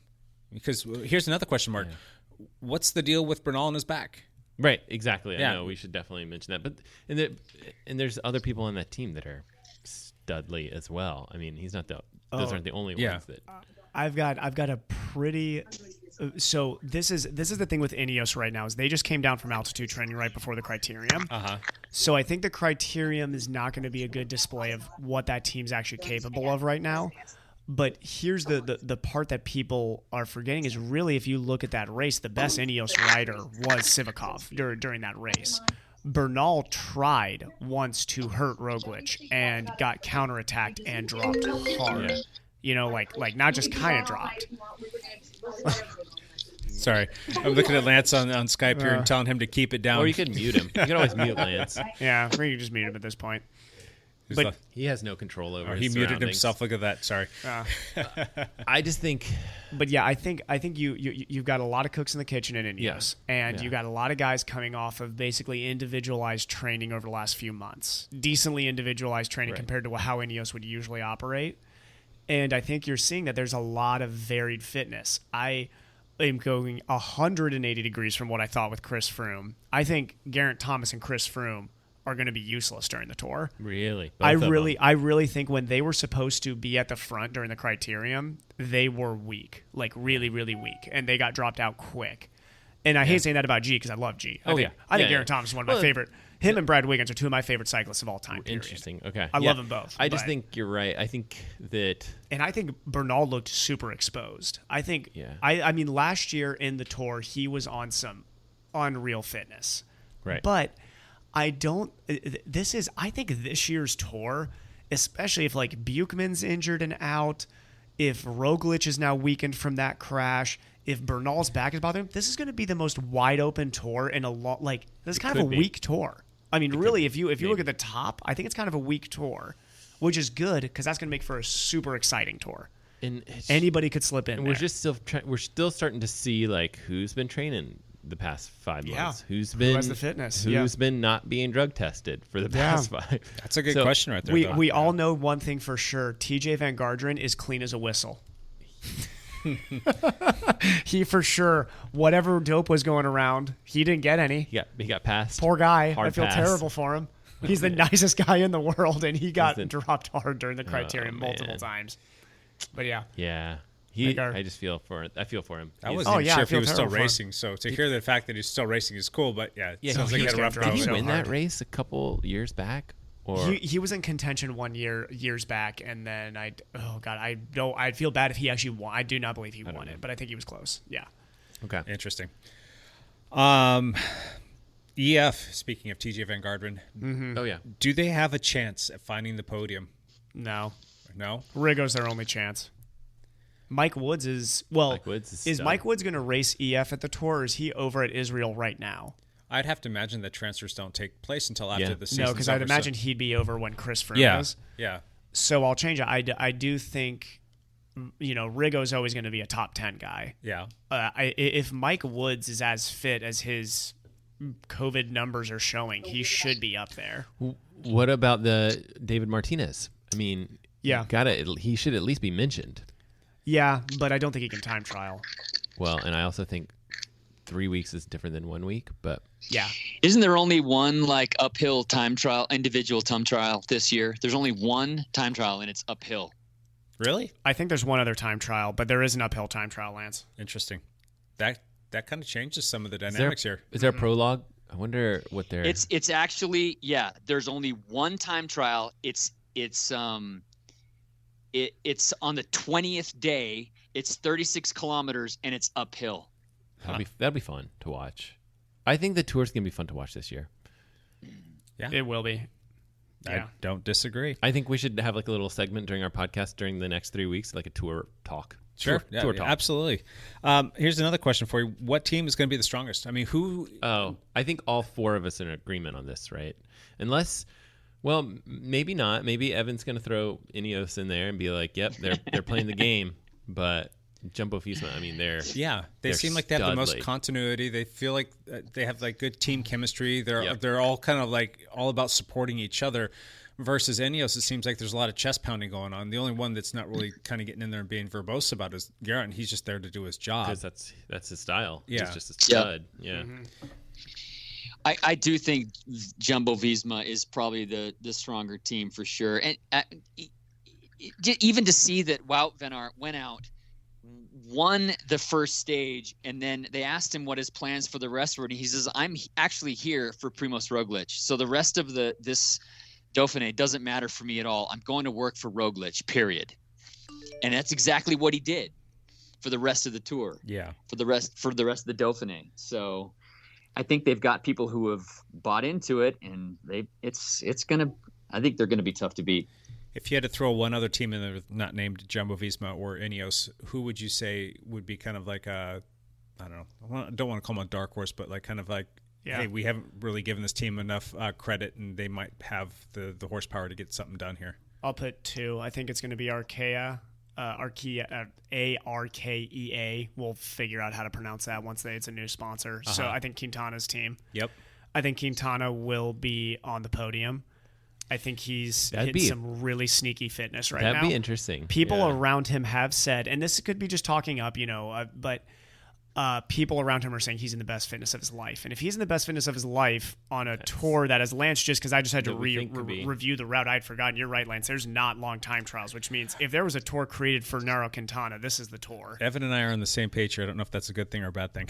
Because here's another question mark. Yeah. What's the deal with Bernal on his back? Right, exactly. I know we should definitely mention that. But and there's other people on that team that are studly as well. I mean, he's not those aren't the only ones that. I've got a pretty. So this is the thing with Ineos right now is they just came down from altitude training right before the Criterium. So I think the Criterium is not going to be a good display of what that team's actually capable of right now. But here's the part that people are forgetting is really, if you look at that race, the best Ineos rider was Sivakov during that race. Bernal tried once to hurt Roglic and got counterattacked and dropped hard. Yeah. Like not just kind of dropped. Sorry, I'm looking at Lance on Skype here and telling him to keep it down. Or you could mute him. You can always mute Lance. Yeah, we can just mute him at this point. But he has no control over his he muted himself. Look at that. Sorry. I just think. But yeah, I think you've got a lot of cooks in the kitchen in Ineos, and you got a lot of guys coming off of basically individualized training over the last few months, decently individualized training compared to how Ineos would usually operate. And I think you're seeing that there's a lot of varied fitness. I am going 180 degrees from what I thought with Chris Froome. I think Geraint Thomas and Chris Froome are going to be useless during the tour. Really? I really think when they were supposed to be at the front during the Criterium, they were weak, like really, really weak, and they got dropped out quick. And I hate saying that about G because I love G. I think Geraint Thomas is one of my favorite. Him and Brad Wiggins are two of my favorite cyclists of all time. Period. Interesting. Okay. I love them both. I just think you're right. I think that. And I think Bernal looked super exposed. I think. Yeah. I mean, last year in the tour, he was on some unreal fitness. Right. But I don't. I think this year's tour, especially if like Buchmann's injured and out, if Roglic is now weakened from that crash, if Bernal's back is bothering him, this is going to be the most wide open tour in a lot. Like this is kind of a weak tour. I mean, really, if you look at the top, I think it's kind of a weak tour, which is good because that's going to make for a super exciting tour. And anybody could slip in. And we're still starting to see like who's been training the past 5 months. Who has the fitness? Who's been not being drug tested for the past 5? That's a good question right there. We all know one thing for sure: TJ Van Garderen is clean as a whistle. He for sure, whatever dope was going around, he didn't get any. He got passed. Poor guy. I feel terrible for him. He's the nicest guy in the world, and he got dropped hard during the Criterium multiple times. But yeah. I just feel for it. I feel for him. I wasn't sure if he was still racing, so to hear the fact that he's still racing is cool. But it sounds like he had a rough road. Did he win that race a couple years back? He was in contention years back, and then I'd feel bad if he actually won. I do not believe he won it, but I think he was close. Yeah. Okay. Interesting. EF, speaking of TJ Van Garderen, oh yeah, do they have a chance at finding the podium? No. Rigo's their only chance. Mike Woods is Mike Woods going to race EF at the tour, or is he over at Israel right now? I'd have to imagine that transfers don't take place until after the season. No, because I'd imagine he'd be over when Chris Froome is. Yeah. So I'll change it. I do think, Rigo's always going to be a top 10 guy. Yeah. If Mike Woods is as fit as his COVID numbers are showing, he should be up there. What about the David Martinez? I mean, he should at least be mentioned. Yeah, but I don't think he can time trial. Well, and I also think 3 weeks is different than 1 week, but yeah. Isn't there only one like uphill time trial, individual time trial this year? There's only one time trial and it's uphill. Really? I think there's one other time trial, but there is an uphill time trial, Lance. Interesting. That kind of changes some of the dynamics here. Is there a prologue? I wonder what they're. It's actually there's only one time trial. It's on the 20th day. It's 36 kilometers and it's uphill. That'll be fun to watch. I think the tour's gonna be fun to watch this year. Yeah, it will be. I don't disagree. I think we should have like a little segment during our podcast during the next 3 weeks, like a tour talk. Sure. Tour talk. Absolutely. Here's another question for you. What team is going to be the strongest? I mean, who? Oh, I think all 4 of us are in agreement on this, right? Unless, well, maybe not. Maybe Evan's going to throw Ineos in there and be like, yep, they're playing the game. But Jumbo Visma, I mean, they seem like they have the most continuity. They feel like they have like good team chemistry. They're all kind of like all about supporting each other. Versus Ineos, it seems like there's a lot of chest pounding going on. The only one that's not really kind of getting in there and being verbose about is Garrett, and he's just there to do his job. Because that's his style. Yeah. He's just a stud. Yeah. Mm-hmm. I do think Jumbo Visma is probably the stronger team for sure. And even to see that Wout van Aert went out, won the first stage, and then they asked him what his plans for the rest were, and he says, I'm actually here for Primoz Roglic. So the rest of this Dauphiné doesn't matter for me at all. I'm going to work for Roglic, period. And that's exactly what he did for the rest of the tour. Yeah. For the rest of the Dauphiné. So I think they've got people who have bought into it, and I think they're gonna be tough to beat. If you had to throw one other team in there not named Jumbo Visma or Ineos, who would you say would be kind of like I don't want to call them a dark horse, but like kind of like, hey, we haven't really given this team enough credit, and they might have the horsepower to get something done here. I'll put 2. I think it's going to be Arkea. ARKEA. We'll figure out how to pronounce that once it's a new sponsor. So I think Quintana's team. Yep. I think Quintana will be on the podium. I think he's hitting some really sneaky fitness right now. That'd be interesting. People around him have said, and this could be just talking up, but people around him are saying he's in the best fitness of his life. And if he's in the best fitness of his life on a tour that has Lance, just because I just had to review the route, I'd forgotten. You're right, Lance. There's not long time trials, which means if there was a tour created for Nairo Quintana, this is the tour. Evan and I are on the same page here. I don't know if that's a good thing or a bad thing.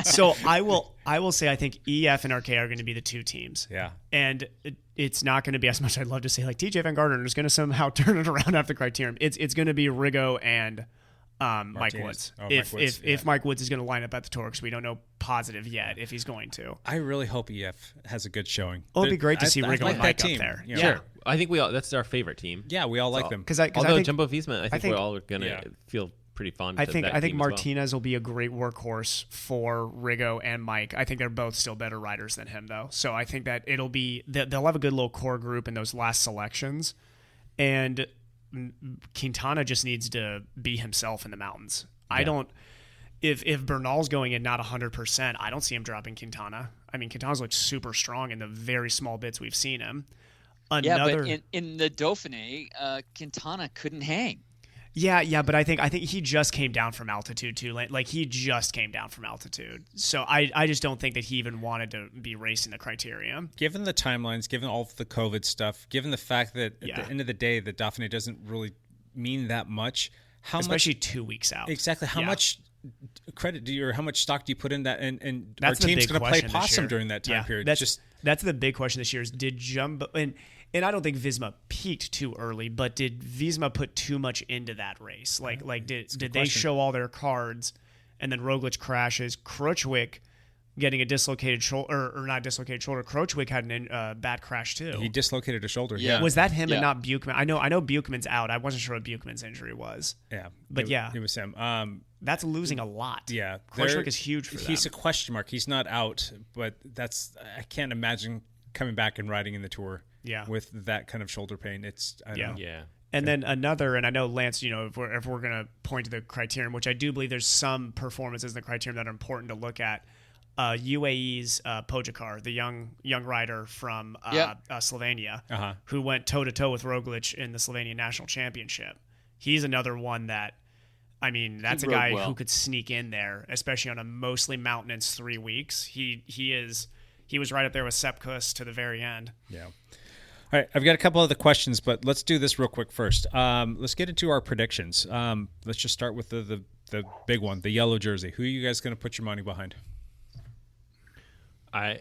So I will say I think EF and RK are going to be the 2 teams. Yeah. And it's not going to be as much I'd love to say like TJ Van Gardner is going to somehow turn it around after the criterium. It's going to be Rigo and Mike Woods. If Mike Woods is going to line up at the tour, because we don't know positive yet if he's going to. I really hope EF has a good showing. It'd be great to see Rigo and Mike up there. Yeah. Sure. I think that's our favorite team. Yeah, we all like them. Although Jumbo Visma, I think we're all going to feel pretty fond of that team. I think Martinez will be a great workhorse for Rigo and Mike. I think they're both still better riders than him, though. So I think that they'll have a good little core group in those last selections. And Quintana just needs to be himself in the mountains. Yeah. If Bernal's going in not 100%, I don't see him dropping Quintana. I mean, Quintana's looked super strong in the very small bits we've seen him. But in the Dauphiné, Quintana couldn't hang. Yeah, but I think he just came down from altitude too. Like he just came down from altitude. So I just don't think that he even wanted to be racing the criterium. Given the timelines, given all of the COVID stuff, given the fact that at the end of the day, the Dauphiné doesn't really mean that much. Especially 2 weeks out. Exactly. How much credit do you, or how much stock do you put in that? And that's our team's going to play possum during that time period. That's the big question this year is did Jumbo and I don't think Visma peaked too early, but did Visma put too much into that race? Like did they show all their cards, and then Roglic crashes? Kruijswijk getting a dislocated shoulder, or not dislocated shoulder. Kruijswijk had a bad crash too. He dislocated a shoulder. Yeah. Was that him and not Buchmann? I know Buchmann's out. I wasn't sure what Buchmann's injury was. Yeah, but it was him. That's losing a lot. Yeah, Kruijswijk is huge for them. He's a question mark. He's not out, but I can't imagine coming back and riding in the Tour. Yeah. With that kind of shoulder pain, I don't know. Yeah. And then another, and I know Lance, if we're going to point to the criterium, which I do believe there's some performances in the criterium that are important to look at. UAE's Pogačar, the young rider from Slovenia, who went toe to toe with Roglic in the Slovenian National Championship. He's another one that, I mean, that's a guy who could sneak in there, especially on a mostly mountainous 3 weeks. He was right up there with Sepp Kuss to the very end. Yeah. All right, I've got a couple other questions, but let's do this real quick first. Let's get into our predictions. Let's just start with the big one, the yellow jersey. Who are you guys going to put your money behind? No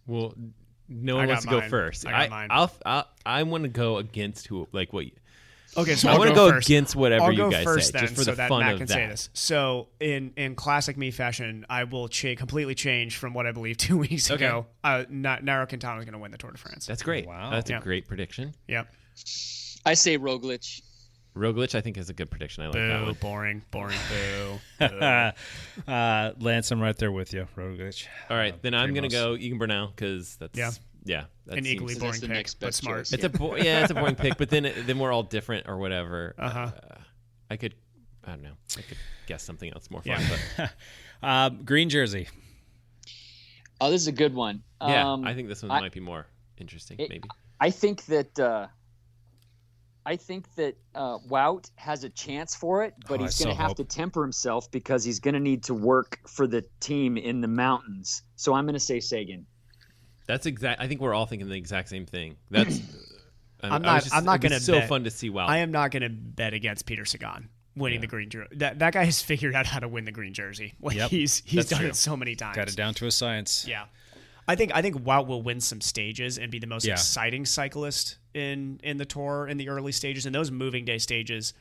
one wants to go first. I got mine. I want to go against Okay, so I I'll want to go go first. against whatever I'll you go guys first say, then, just for so the that fun Matt of can that. say this. So in classic me fashion, I will completely change from what I believe 2 weeks Okay. ago. Nairo Quintana is going to win the Tour de France. That's great. Wow. That's a great prediction. Yep. I say Roglic. Roglic, I think, is a good prediction. I like that Boo, one. boring, boo. Lance, I'm right there with you, Roglic. All right, then I'm gonna Primoz. go Egan Bernal because that's that An seems- equally So boring that's the pick, next but best smart. choice. It's it's a boring pick, but then we're all different or whatever. Uh-huh. I don't know. I could guess something else more fun. Yeah. But Green jersey. Oh, this is a good one. yeah, I think this one I- might be more interesting. it- Maybe. I think that Wout has a chance for it, but Oh, he's I going to so have hope. to temper himself because he's going to need to work for the team in the mountains. So I'm going to say Sagan. That's exact. I think we're all thinking the exact same thing. That's. I'm not going to so bet. fun to see. Wow. I am not going to bet against Peter Sagan winning the green jersey. That guy has figured out how to win the green jersey. Like Yep. he's That's done true. it so many times. Got it down to a science. Yeah. I think Wout will win some stages and be the most Yeah. exciting cyclist in the Tour in the early stages. And those moving day stages,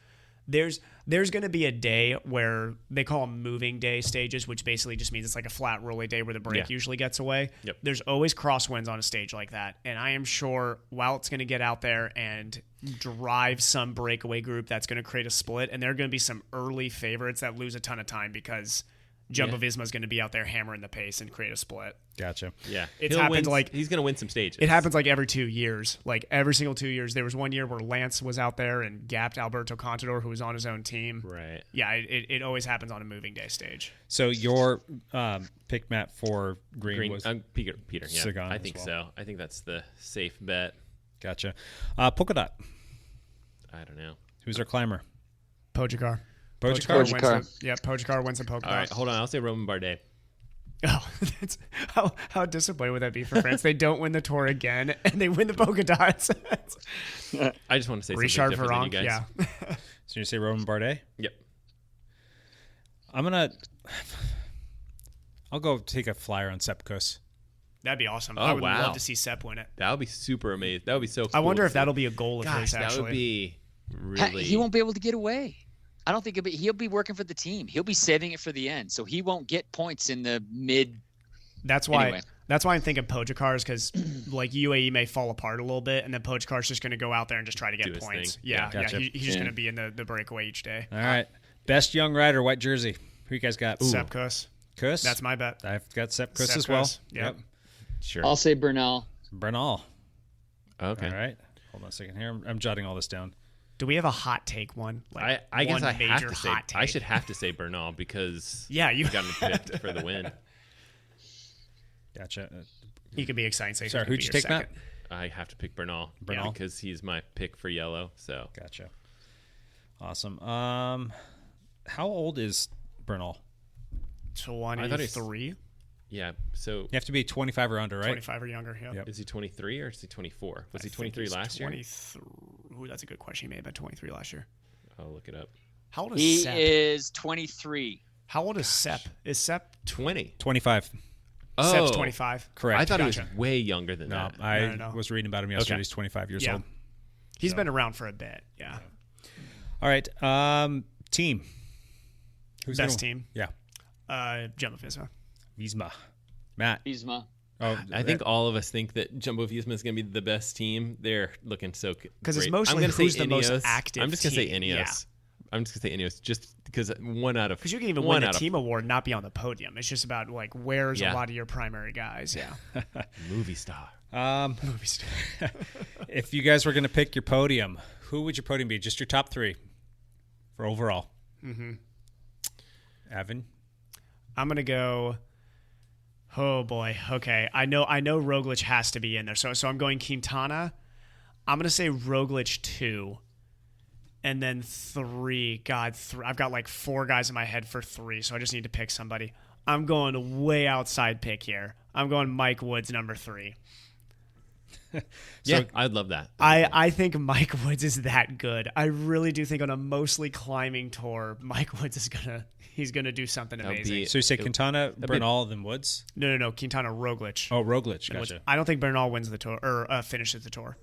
there's going to be a day where they call them moving day stages, which basically just means it's like a flat rolly day where the break usually gets away. Yep. There's always crosswinds on a stage like that. And I am sure Wout's going to get out there and drive some breakaway group that's going to create a split. And there are going to be some early favorites that lose a ton of time because Jumbo-Visma is going to be out there hammering the pace and create a split. Gotcha. yeah. It's He'll happened win, like- he's gonna win some stages. It happens like every 2 years. Like every single 2 years. There was one year where Lance was out there and gapped Alberto Contador, who was on his own team. Right. Yeah, it always happens on a moving day stage. So your pick, Matt, for green, was Peter. Yeah. Sagan I as think well. so. I think that's the safe bet. Gotcha. Polka dot. I don't know. Who's our climber? Pogacar. Pogacar. Pogacar wins the polka All right, dot. hold on. I'll say Roman Bardet. Oh, that's how disappointed would that be for France? They don't win the Tour again, and they win the polka dots. I just want to say Richard something different than you Virenque, guys. yeah. So you say Roman Bardet? Yep. I'll go take a flyer on Sepkus. That'd be awesome. Oh, I would wow. love to see Sepp win it. That would be super amazing. That would be so cool. I wonder to if see. that'll be a goal of Gosh, his, that actually. would be really. He won't be able to get away. I don't think he'll be working for the team. He'll be saving it for the end, so he won't get points in the mid. That's why. Anyway. That's why I'm thinking Pogacar's because like UAE may fall apart a little bit, and then Pogacar's just going to go out there and just try to Do get his points. thing. Yeah, Yeah, gotcha. he's just going to be in the breakaway each day. All right. Best young rider, white jersey. Who you guys got? Sepp Kuss. Kuss? That's my bet. I've got Sepkus Sepp as well. Kuss, yep. Sure. I'll say Bernal. Bernal. Okay. All right. Hold on a second here. I'm jotting all this down. Do we have a hot take one? Like I guess one I have major to say hot take? I should have to say Bernal because Yeah, you got me picked for the win. Gotcha. He could be exciting. So he Sorry, could who'd be you your take, Matt? second. I have to pick Bernal. Bernal? Because he's my pick for yellow. So Gotcha. Awesome. How old is Bernal? 23, yeah. So You have to be 25 or under, right? 25 or younger. Yeah. Yep. is he 23 or is he 24? Was he I think 23 he's last year? 23. Ooh, that's a good question. He may have been 23 last year. I'll look it up. How old is He Sepp? is 23. How old is Sepp? Is Sepp 20. 25. Oh, Sepp's 25? Correct. I thought Gotcha. he was way younger than No, that. I No. was reading about him yesterday. Okay. He's 25 years Yeah. old. He's been around for a bit. Yeah. All right. Team. Who's Best gonna- team? Yeah. Jumbo-Visma. Visma. Matt. Visma. Oh, I think all of us think that Jumbo Visma is going to be the best team. They're looking so great. Because it's I'm mostly gonna say who's the most Ineos. active I'm just going to say team. Ineos. Yeah. I'm just going to say Ineos just because one out of Because you can even one win a out of team award and not be on the podium. It's just about like where's Yeah. a lot of your primary guys. Yeah. movie star. Movie star. if you guys were going to pick your podium, who would your podium be? Just your top three for overall. Mm-hmm. Evan? I'm gonna go. Oh boy. Okay. I know Roglic has to be in there. So I'm going Quintana. I'm gonna say Roglic 2. And then 3. I've got like 4 guys in my head for 3, so I just need to pick somebody. I'm going way outside pick here. I'm going Mike Woods number 3. Yeah, I'd love that. I think Mike Woods is that good. I really do think on a mostly climbing tour, Mike Woods is he's gonna do something That would amazing. be- So you say Quintana, be- Bernal, then Woods? No, Quintana Roglic. Oh, Roglic. Which Gotcha. I don't think Bernal wins the tour or finishes the tour.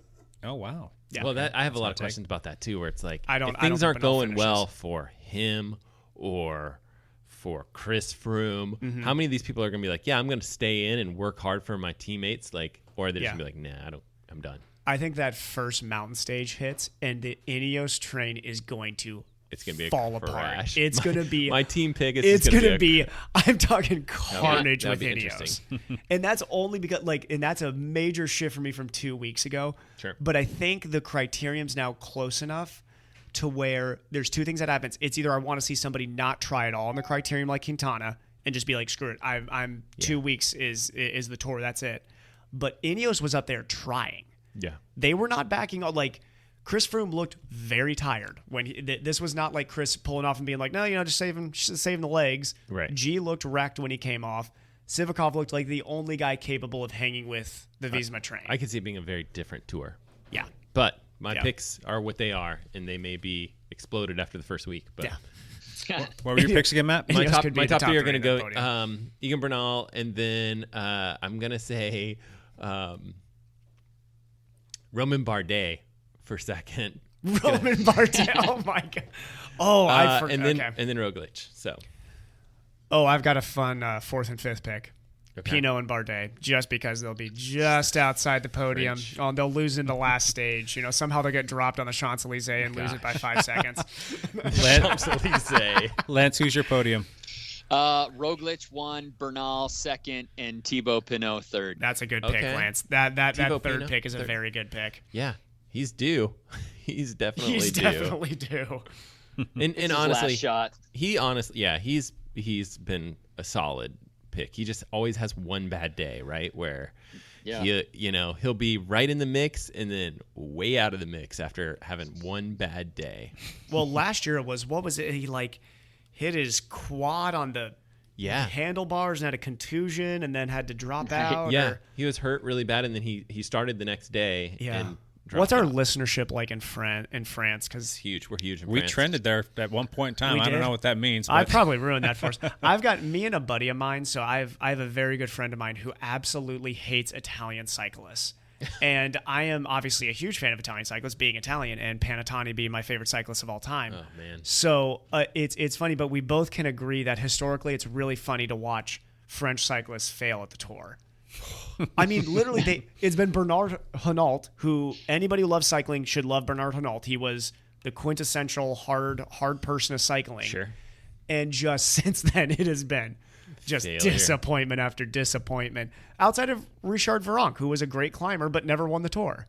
Oh wow. Yeah. Well, I have a lot of questions about that too, where it's like if things aren't going well for him or for Chris Froome, how many of these people are going to be like, yeah, I'm going to stay in and work hard for my teammates, like, or are they just going to be like, nah, I'm done. I think that first mountain stage hits and the Ineos train is going to fall apart. It's going to be my team pick. It's going to be. I'm talking carnage with Ineos, and that's only because and that's a major shift for me from 2 weeks ago. Sure, but I think the criterium's now close enough to where there's two things that happens. It's either I want to see somebody not try at all in the criterium like Quintana and just be like, screw it, I'm 2 weeks is the tour. That's it. But Ineos was up there trying. Yeah, they were not backing out. Like Chris Froome looked very tired when this was not like Chris pulling off and being like, no, just saving the legs. Right. G looked wrecked when he came off. Sivakov looked like the only guy capable of hanging with the Visma train. I could see it being a very different tour. Yeah, but my picks are what they are, and they may be exploded after the first week. But what were your picks again, Matt? My top three are going to go Egan Bernal, and then I'm going to say Roman Bardet for second. Roman Bardet. Oh my god. Oh, I forgot. And then Roglic. So. Oh, I've got a fun fourth and fifth pick. Okay. Pinot and Bardet, just because they'll be just outside the podium. Oh, they'll lose in the last stage. Somehow they'll get dropped on the Champs-Élysées and lose it by 5 seconds. Champs-Élysées. Lance, who's your podium? Roglic 1, Bernal 2nd, and Thibaut Pinot 3rd. That's a good pick, Lance. That third pick is a very good pick. Yeah, he's due. He's definitely due. And honestly, last shot. He's been a solid pick. He just always has one bad day, right? Where he'll be right in the mix and then way out of the mix after having one bad day. Well, last year what was it? He hit his quad on the handlebars and had a contusion and then had to drop out. Yeah, he was hurt really bad and then he started the next day. Yeah. And what's our listenership like in France? Because huge. We're huge in France. We trended there at one point in time. I don't know what that means. I probably ruined that for us. I've got me and a buddy of mine. So I have a very good friend of mine who absolutely hates Italian cyclists. And I am obviously a huge fan of Italian cyclists, being Italian, and Panettone being my favorite cyclist of all time. Oh, man. So it's funny, but we both can agree that historically it's really funny to watch French cyclists fail at the Tour. I mean, literally, it's been Bernard Hinault, who anybody who loves cycling should love Bernard Hinault. He was the quintessential hard person of cycling. Sure. And just since then, it has been just disappointment after disappointment. Outside of Richard Virenque, who was a great climber but never won the Tour.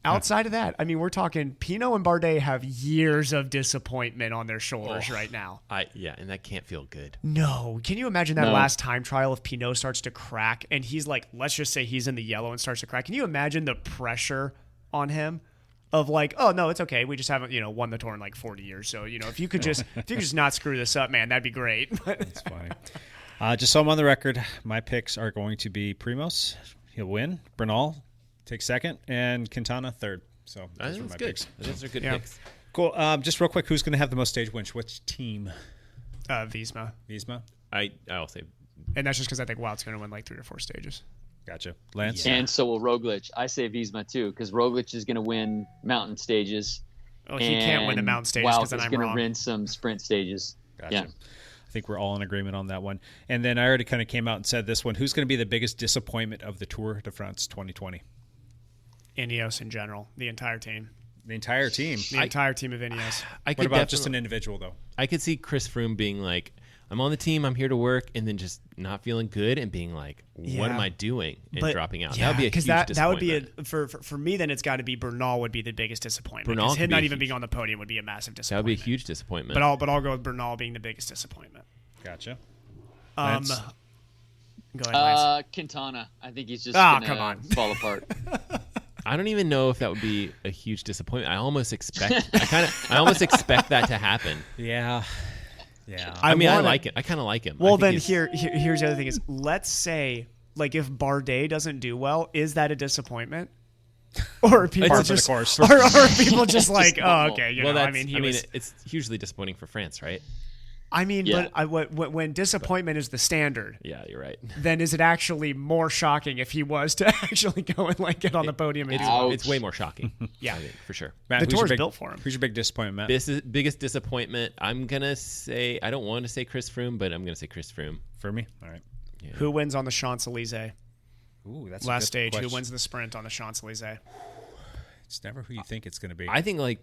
Outside of that, I mean, we're talking Pinot and Bardet have years of disappointment on their shoulders right now. And that can't feel good. No. Can you imagine that last time trial if Pinot starts to crack and he's like, let's just say he's in the yellow and starts to crack. Can you imagine the pressure on him of like, oh, no, it's okay. We just haven't, won the Tour in like 40 years. So, if you could just not screw this up, man, that'd be great. That's funny. Just so I'm on the record, my picks are going to be Primoz. He'll win. Bernal take second, and Quintana third. So those are my picks. Those are good picks. Cool. Just real quick, who's going to have the most stage wins? Which team? Visma. Visma? I'll say. And that's just because I think Wout's going to win like 3 or 4 stages. Gotcha. Lance? Yeah. And so will Roglic. I say Visma too, because Roglic is going to win mountain stages. Oh, he can't win the mountain stages because then I'm wrong. Wout is going to win some sprint stages. Gotcha. Yeah. I think we're all in agreement on that one. And then I already kind of came out and said this one. Who's going to be the biggest disappointment of the Tour de France 2020? Ineos in general, the entire team. The entire team? The entire team of Ineos. What about just an individual, though? I could see Chris Froome being like, I'm on the team, I'm here to work, and then just not feeling good and being like, what am I doing? And dropping out. Yeah, that would be a huge disappointment. That would be, for me, then it's got to be Bernal would be the biggest disappointment. Because him not even being on the podium would be a massive disappointment. That would be a huge disappointment. But I'll go with Bernal being the biggest disappointment. Gotcha. Go ahead, Lance. Quintana. I think he's just gonna fall apart. I don't even know if that would be a huge disappointment. I almost expect that to happen. Yeah. I like it. I kind of like him. Well, then here's the other thing is, let's say like if Bardet doesn't do well, is that a disappointment? Or are people just or are people just like, oh, okay, it's hugely disappointing for France, right? I mean, when disappointment is the standard, yeah, you're right. Then is it actually more shocking if he was to actually go and like get on the podium? It's way more shocking. Yeah, I think, for sure. Matt, the tour's built for him. Who's your big disappointment, Matt? This is biggest disappointment. I'm gonna say I don't want to say Chris Froome, but I'm gonna say Chris Froome for me. All right. Yeah. Who wins on the Champs-Elysees? Ooh, that's last a good stage. question. Who wins the sprint on the Champs-Elysees? It's never who you think it's going to be. I think like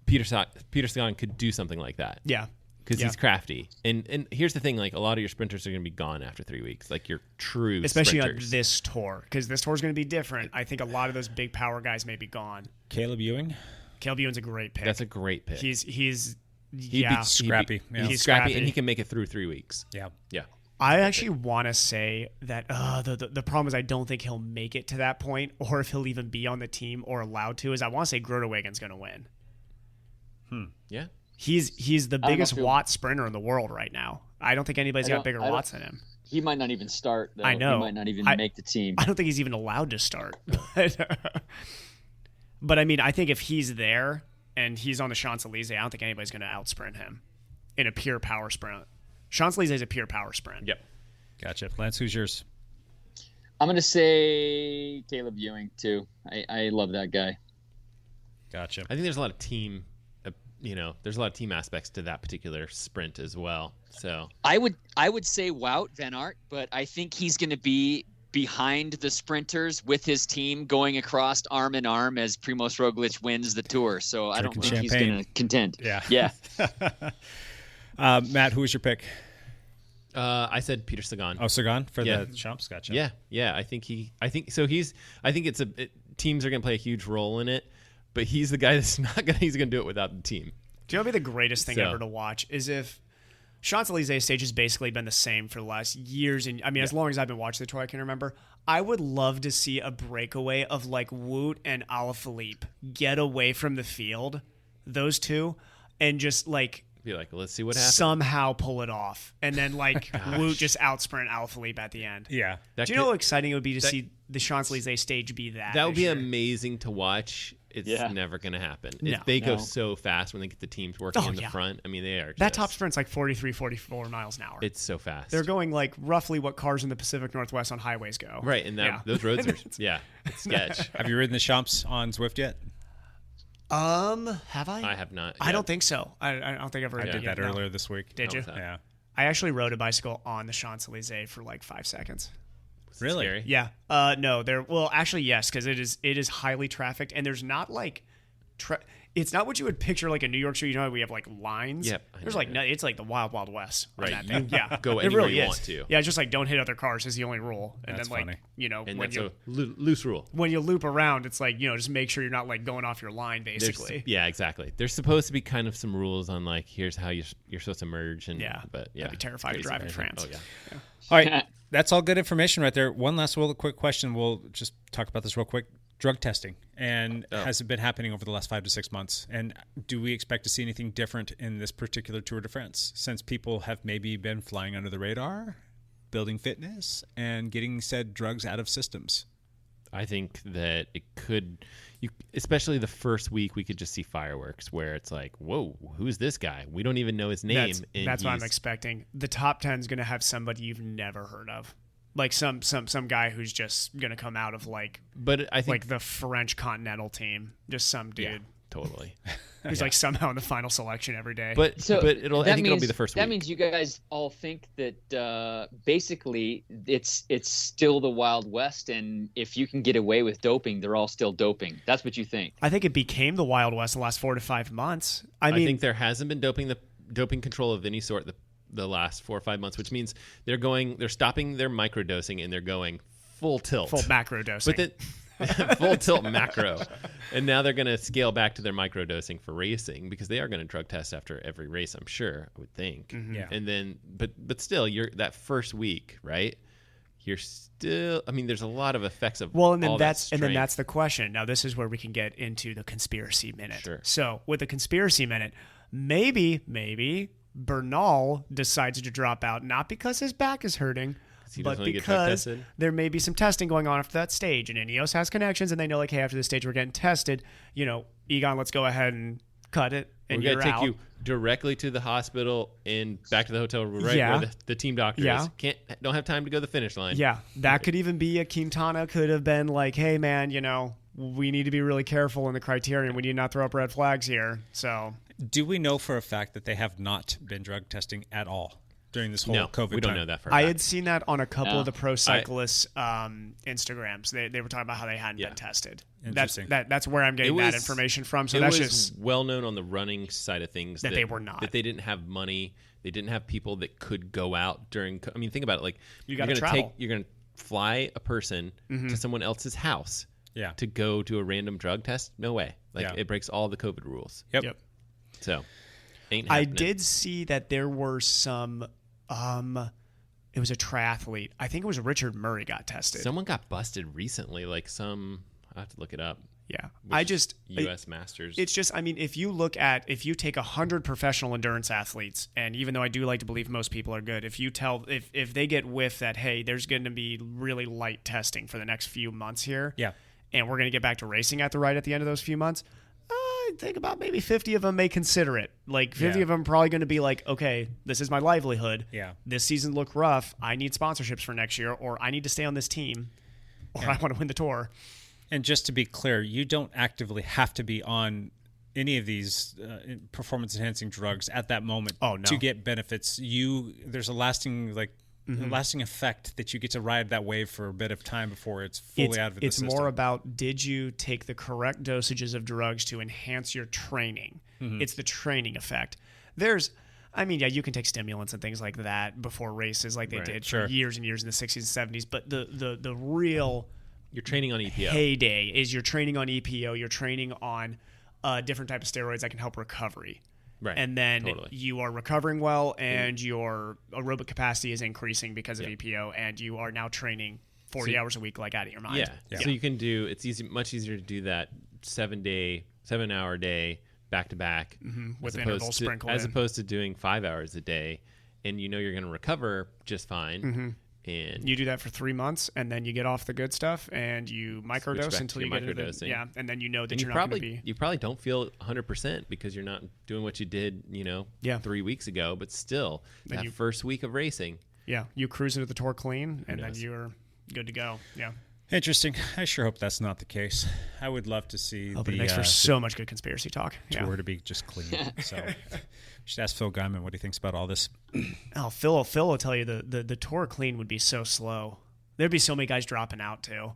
Peter Sagan could do something like that. Yeah. Because he's crafty. And here's the thing, like a lot of your sprinters are going to be gone after 3 weeks. Like your true especially sprinters. on this tour, because this tour is going to be different. I think a lot of those big power guys may be gone. Caleb Ewing? Caleb Ewing's a great pick. That's a great pick. He's scrappy. He's scrappy, and he can make it through 3 weeks. Yeah. Yeah. I actually want to say that the problem is I don't think he'll make it to that point, or if he'll even be on the team or allowed to. Is I want to say Groeneweggen's going to win. Yeah, he's the biggest watt sprinter in the world right now. I don't think anybody's got bigger watts than him. He might not even start, though. I know. He might not even make the team. I don't think he's even allowed to start. But I mean, I think if he's there and he's on the Champs-Elysees, I don't think anybody's going to outsprint him in a pure power sprint. Champs-Elysees is a pure power sprint. Yep. Gotcha. Lance, who's yours? I'm going to say Caleb Ewing, too. I love that guy. Gotcha. I think there's a lot of team, there's a lot of team aspects to that particular sprint as well. So I would say Wout Van Aert, but I think he's going to be behind the sprinters with his team going across arm in arm as Primož Roglic wins the Tour. So I don't think he's going to contend. Yeah. Matt, who was your pick? I said Peter Sagan. Oh, Sagan for the Champs. Gotcha. Yeah. I think teams are going to play a huge role in it, but he's the guy that's not going to. He's going to do it without the team. Do you know what would be the greatest thing ever to watch is if Champs-Elysees stage has basically been the same for the last years, and I mean, as long as I've been watching the tour, I can remember. I would love to see a breakaway of like Wout and Alaphilippe get away from the field, those two, and just like be like, let's see what happens. Somehow pull it off, and then like Wout just outsprint Alaphilippe at the end. Yeah. Do you know how exciting it would be to see the Champs-Elysees stage be that? That would be amazing to watch. It's never going to happen. No. They go so fast when they get the teams working in the front. I mean, they are. That top sprint's like 43, 44 miles an hour. It's so fast. They're going like roughly what cars in the Pacific Northwest on highways go. Right, and those roads are it's sketch. Have you ridden the Champs on Zwift yet? Have I? I have not. I don't think so. I don't think I've rode it did yet. that earlier this week. Did you? Yeah. I actually rode a bicycle on the Champs-Elysees for like 5 seconds. Really? Scary? Yeah. No. Well, actually, yes, because it is highly trafficked, and there's not like. It's not what you would picture like a New York Street. You know, we have like lines. Yep. There's like it's like the Wild Wild West. On right. that thing. Yeah. Go it anywhere really you is. want to. Yeah. It's just like don't hit other cars is the only rule. And That's then like funny. And when that's you a loose rule. when you loop around, it's like just make sure you're not like going off your line basically. Yeah, exactly. There's supposed to be kind of some rules on like here's how you're supposed to merge and but I'd be terrified to drive in France. Oh yeah. All right. That's all good information right there. One last quick question. We'll just talk about this real quick. Drug testing, and has it been happening over the last 5 to 6 months? And do we expect to see anything different in this particular Tour de France since people have maybe been flying under the radar, building fitness, and getting said drugs out of systems? I think that it could, especially the first week, we could just see fireworks where it's like, whoa, who's this guy? We don't even know his name. That's what I'm expecting. The top 10 is going to have somebody you've never heard of. Like some guy who's just gonna come out of like, but I think like the French continental team, just some dude. Yeah, totally. Who's like somehow in the final selection every day. But I think it'll be the first week. That means you guys all think that basically it's still the Wild West, and if you can get away with doping, they're all still doping. That's what you think. I think it became the Wild West the last 4 to 5 months. I mean, think there hasn't been doping control of any sort the last 4 or 5 months, which means they're stopping their microdosing and they're going full tilt, full macro dosing, but then full tilt macro, and now they're going to scale back to their microdosing for racing because they are going to drug test after every race. I'm sure, I would think. Mm-hmm. Yeah. And then, but still, you're that first week, right? You're still. I mean, there's a lot of effects of and then all that's that and then that's the question. Now, this is where we can get into the conspiracy minute. Sure. So, with the conspiracy minute, maybe Bernal decides to drop out, not because his back is hurting, but because there may be some testing going on after that stage, and Ineos has connections, and they know, like, hey, after this stage we're getting tested, Egon, let's go ahead and cut it, and we're you're gonna take out. you directly to the hospital and back to the hotel room, right where the team doctor is. Don't have time to go to the finish line. Yeah, that could even be a Quintana could have been like, hey man, we need to be really careful in the criterion. We need not throw up red flags here. So, do we know for a fact that they have not been drug testing at all during this whole COVID we don't time? know that for a I fact. had seen that on a couple of the pro cyclists' Instagrams. They were talking about how they hadn't been tested. Interesting. That's where I'm getting that information from. So it that's was just well known on the running side of things that they were not. That they didn't have money. They didn't have people that could go out during. I mean, think about it. Like you're going to fly a person to someone else's house. Yeah. To go to a random drug test? No way. It breaks all the COVID rules. Yep. So, ain't happening. I did see that there were some. It was a triathlete. I think it was Richard Murray got tested. Someone got busted recently. I have to look it up. Yeah. U.S. Masters. It's just, I mean, if you take 100 professional endurance athletes, and even though I do like to believe most people are good, if they get whiff that, hey, there's going to be really light testing for the next few months here. Yeah. And we're going to get back to racing at the end of those few months. I think about maybe 50 of them may consider it. Like 50 of them are probably going to be like, okay, this is my livelihood. Yeah. This season looked rough. I need sponsorships for next year, or I need to stay on this team, or I want to win the tour. And just to be clear, you don't actively have to be on any of these performance-enhancing drugs at that moment to get benefits. There's a lasting effect that you get to ride that wave for a bit of time before it's fully out of the system. It's more about, did you take the correct dosages of drugs to enhance your training? It's the training effect. You can take stimulants and things like that before races like they did for years and years in the 60s and 70s, but the real... You're training on EPO. Heyday is you're training on EPO. You're training on a different type of steroids that can help recovery. Right. And then you are recovering well, and your aerobic capacity is increasing because of EPO, and you are now training 40 hours a week, like out of your mind. Yeah. So you can do. It's much easier to do that 7-hour day back to back with intervals sprinkled in, as opposed to doing 5 hours a day, and you're going to recover just fine. And you do that for 3 months, and then you get off the good stuff, and you microdose until you get into and then that you're not going to be. You probably don't feel 100% because you're not doing what you did, 3 weeks ago. But still, that first week of racing, you cruise into the tour clean, and then you're good to go. Yeah. Interesting. I sure hope that's not the case. I would love to see it makes for so much good conspiracy talk. Tour to be just clean. So we should ask Phil Guyman what he thinks about all this. Oh, Phil will tell you the tour clean would be so slow. There'd be so many guys dropping out too.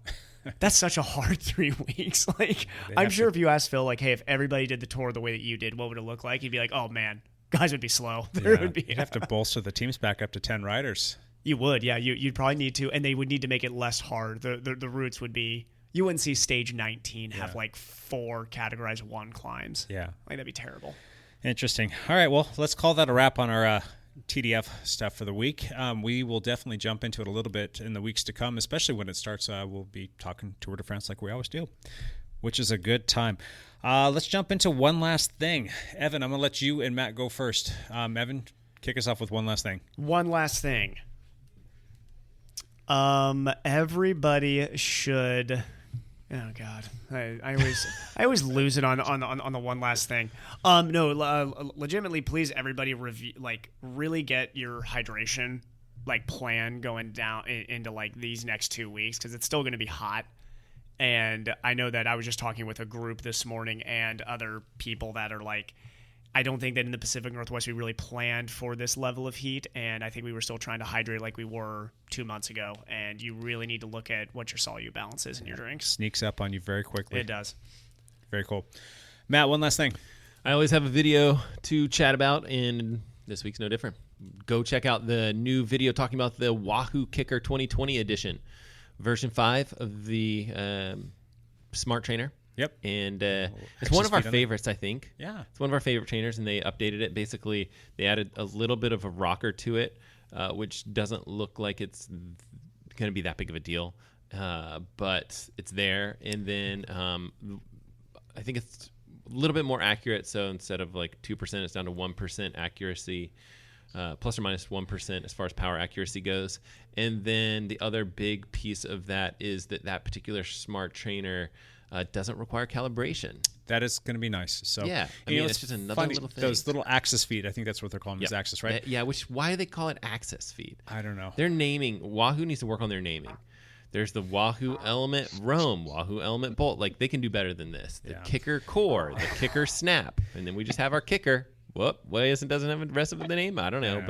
That's such a hard 3 weeks. I'm sure if you asked Phil, hey, if everybody did the tour the way that you did, what would it look like? He'd be like, oh man, guys would be slow. You'd have to bolster the teams back up to 10 riders. You would, yeah. You'd probably need to, and they would need to make it less hard. The routes would be, you wouldn't see stage 19 have 4 categorized 1 climbs. Yeah. That'd be terrible. Interesting. All right, well, let's call that a wrap on our TdF stuff for the week. We will definitely jump into it a little bit in the weeks to come, especially when it starts. We'll be talking Tour de France like we always do, which is a good time. Let's jump into one last thing. Evan, I'm going to let you and Matt go first. Evan, kick us off with one last thing. One last thing. Everybody should. Oh God, I always lose it on the one last thing. Legitimately, please, everybody review, really get your hydration plan going down into these next 2 weeks, because it's still going to be hot. And I know that I was just talking with a group this morning and other people that are I don't think that in the Pacific Northwest we really planned for this level of heat, and I think we were still trying to hydrate like we were 2 months ago, and you really need to look at what your solute balance is in your drinks. Sneaks up on you very quickly. It does. Very cool. Matt, one last thing. I always have a video to chat about, and this week's no different. Go check out the new video talking about the Wahoo Kicker 2020 edition, version 5 of the Smart Trainer. Yep. And it's one of our favorites, I think. Yeah. It's one of our favorite trainers, and they updated it. Basically, they added a little bit of a rocker to it, which doesn't look like it's going to be that big of a deal. But it's there. And then I think it's a little bit more accurate. So instead of 2%, it's down to 1% accuracy, plus or minus 1% as far as power accuracy goes. And then the other big piece of that is that particular Smart Trainer doesn't require calibration. that is going to be nice. So yeah, I mean, it's just another little thing. Those little Axis feet, I think that's what they're calling them, is Axis, right? Yeah, why do they call it Axis feet? I don't know. Their naming, Wahoo needs to work on their naming. There's the Wahoo Element Roam, Wahoo Element Bolt. Like, they can do better than this. The Kicker Core, the Kicker Snap, and then we just have our Kicker. Whoop, why doesn't have the rest of the name? I don't know,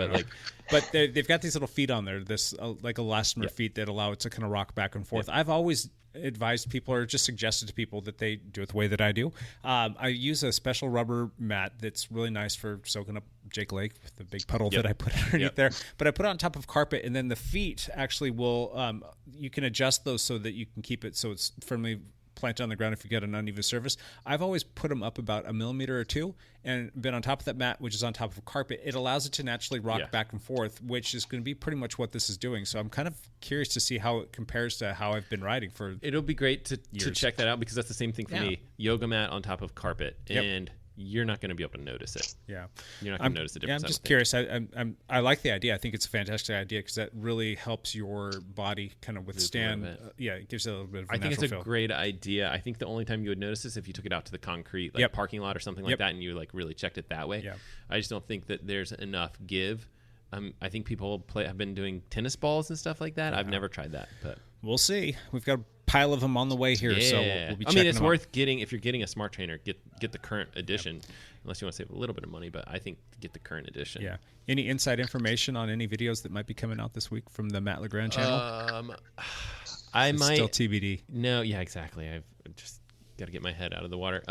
but they've got these little feet on there, this like elastomer feet that allow it to kind of rock back and forth. I've always advised people, or just suggested to people, that they do it the way that I do. I use a special rubber mat that's really nice for soaking up Jake Lake with the big puddle that I put underneath there. But I put it on top of carpet, and then the feet actually will, you can adjust those so that you can keep it so it's firmly planted on the ground if you get an uneven surface. I've always put them up about 1 millimeter or 2 and been on top of that mat, which is on top of carpet. It allows it to naturally rock back and forth, which is going to be pretty much what this is doing. So I'm kind of curious to see how it compares to how I've been riding for It'll be great to check that out, because that's the same thing for me. Yoga mat on top of carpet, and you're not going to be able to notice it. Yeah. You're not going to notice the difference. I'm just curious. I like the idea. I think it's a fantastic idea, because that really helps your body kind of withstand. It gives it a little bit of I think it's a great idea. I think the only time you would notice this if you took it out to the concrete parking lot or something like that, and you like really checked it that way. Yeah. I just don't think that there's enough give. I think people have been doing tennis balls and stuff like that. I've never tried that, but we'll see. We've got a pile of them on the way here, so we'll be checking it's them worth getting. If you're getting a smart trainer, get the current edition, unless you want to save a little bit of money, but I think get the current edition. Yeah. Any inside information on any videos that might be coming out this week from the Matt LeGrand channel? It's still TBD. No, yeah, exactly. I've just got to get my head out of the water.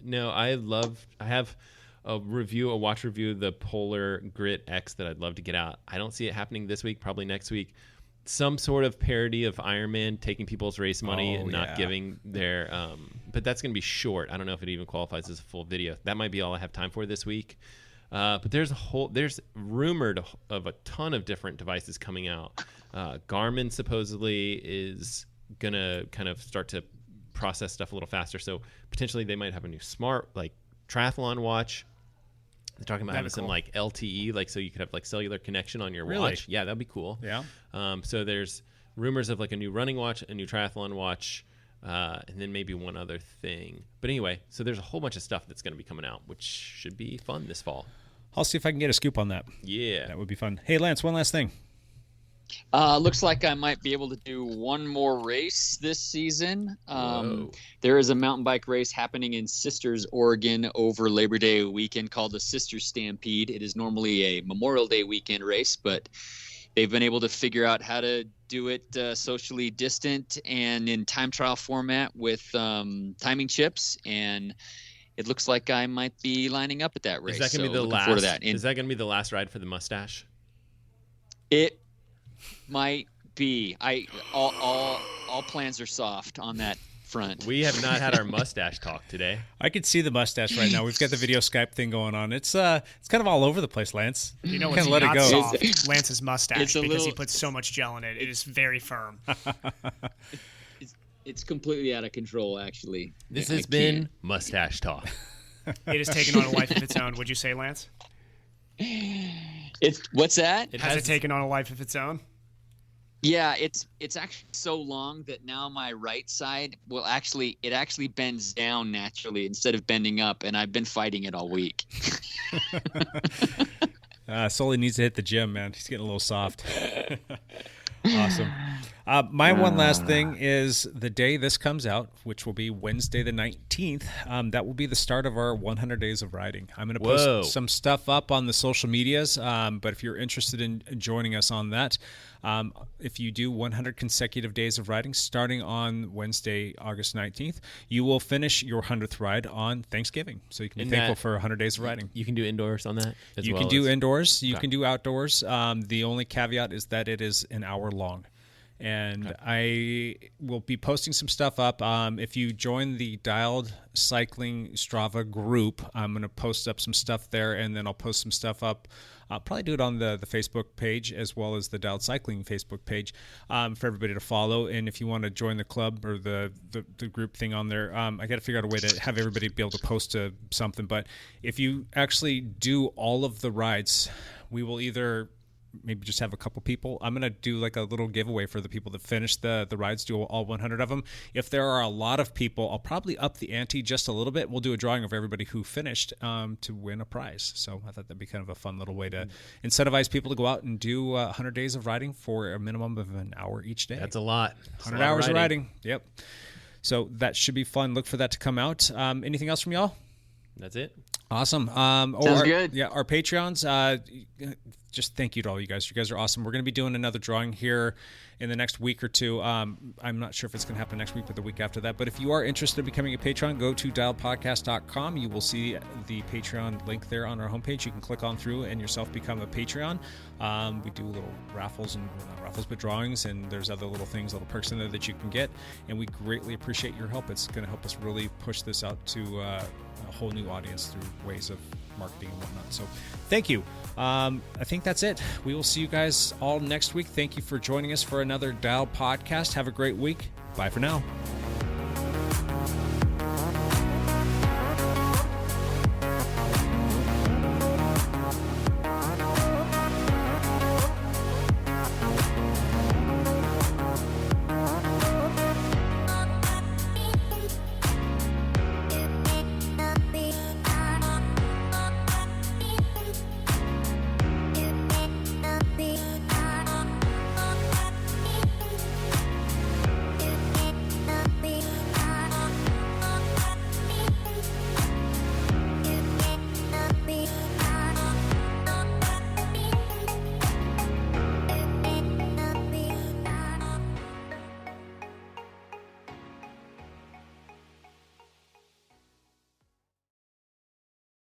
No, I have a watch review of the Polar Grit X that I'd love to get out. I don't see it happening this week, probably next week. Some sort of parody of Ironman taking people's race money and not giving their but that's going to be short. I don't know if it even qualifies as a full video. That might be all I have time for this week. But there's rumored of a ton of different devices coming out. Garmin supposedly is going to kind of start to process stuff a little faster, so potentially they might have a new smart like triathlon watch. They're talking about having some like LTE, like so you could have like cellular connection on your watch. Yeah, that'd be cool. Yeah. So there's rumors of like a new running watch, a new triathlon watch, and then maybe one other thing. But anyway, so there's a whole bunch of stuff that's going to be coming out, which should be fun this fall. I'll see if I can get a scoop on that. Yeah. That would be fun. Hey, Lance, one last thing. Looks like I might be able to do one more race this season. There is a mountain bike race happening in Sisters, Oregon over Labor Day weekend called the Sisters Stampede. It is normally a Memorial Day weekend race, but they've been able to figure out how to do it socially distant and in time trial format with timing chips, and it looks like I might be lining up at that race. Is that going to be the last? Is that going to be the last ride for the mustache? It might be. All plans are soft on that front. We have not had our mustache talk today. I could see the mustache right now. We've got the video Skype thing going on. It's kind of all over the place, Lance. You know what's let not it go. soft? Lance's mustache, because he puts so much gel in it. It is very firm. It's completely out of control, actually. This has been Mustache Talk. It has taken on a life of its own. Would you say, Lance? What's that? Has it taken on a life of its own? Yeah, it's actually so long that now my right side it actually bends down naturally instead of bending up, and I've been fighting it all week. Sully needs to hit the gym, man. He's getting a little soft. Awesome. My one last thing is the day this comes out, which will be Wednesday the 19th, that will be the start of our 100 days of riding. I'm going to post some stuff up on the social medias, but if you're interested in joining us on that, if you do 100 consecutive days of riding starting on Wednesday, August 19th, you will finish your 100th ride on Thanksgiving. So you can be thankful for 100 days of riding. You can do indoors on that as You well can do as... indoors. You can do outdoors. The only caveat is that it is an hour long. And I will be posting some stuff up. If you join the Dialed Cycling Strava group, I'm going to post up some stuff there, and then I'll post some stuff up. I'll probably do it on the Facebook page as well as the Dialed Cycling Facebook page for everybody to follow. And if you want to join the club or the group thing on there, I got to figure out a way to have everybody be able to post something. But if you actually do all of the rides, we will either maybe just have a couple people. I'm going to do like a little giveaway for the people that finish the rides, do all 100 of them. If there are a lot of people, I'll probably up the ante just a little bit. We'll do a drawing of everybody who finished to win a prize. So I thought that'd be kind of a fun little way to incentivize people to go out and do 100 days of riding for a minimum of an hour each day. That's a lot. 100 hours of riding. Yep. So that should be fun. Look for that to come out. Anything else from y'all? That's it. Awesome. Sounds good. Yeah, our Patreons, just thank you to all you guys. You guys are awesome. We're going to be doing another drawing here in the next week or two. I'm not sure if it's going to happen next week, but the week after that. But if you are interested in becoming a patron, go to dialedpodcast.com. You will see the Patreon link there on our homepage. You can click on through and yourself become a Patreon. We do little raffles and not raffles, but drawings, and there's other little things, little perks in there that you can get. And we greatly appreciate your help. It's going to help us really push this out to a whole new audience through ways of marketing and whatnot. So thank you. I think that's it. We will see you guys all next week. Thank you for joining us for another Dialed podcast. Have a great week. Bye for now.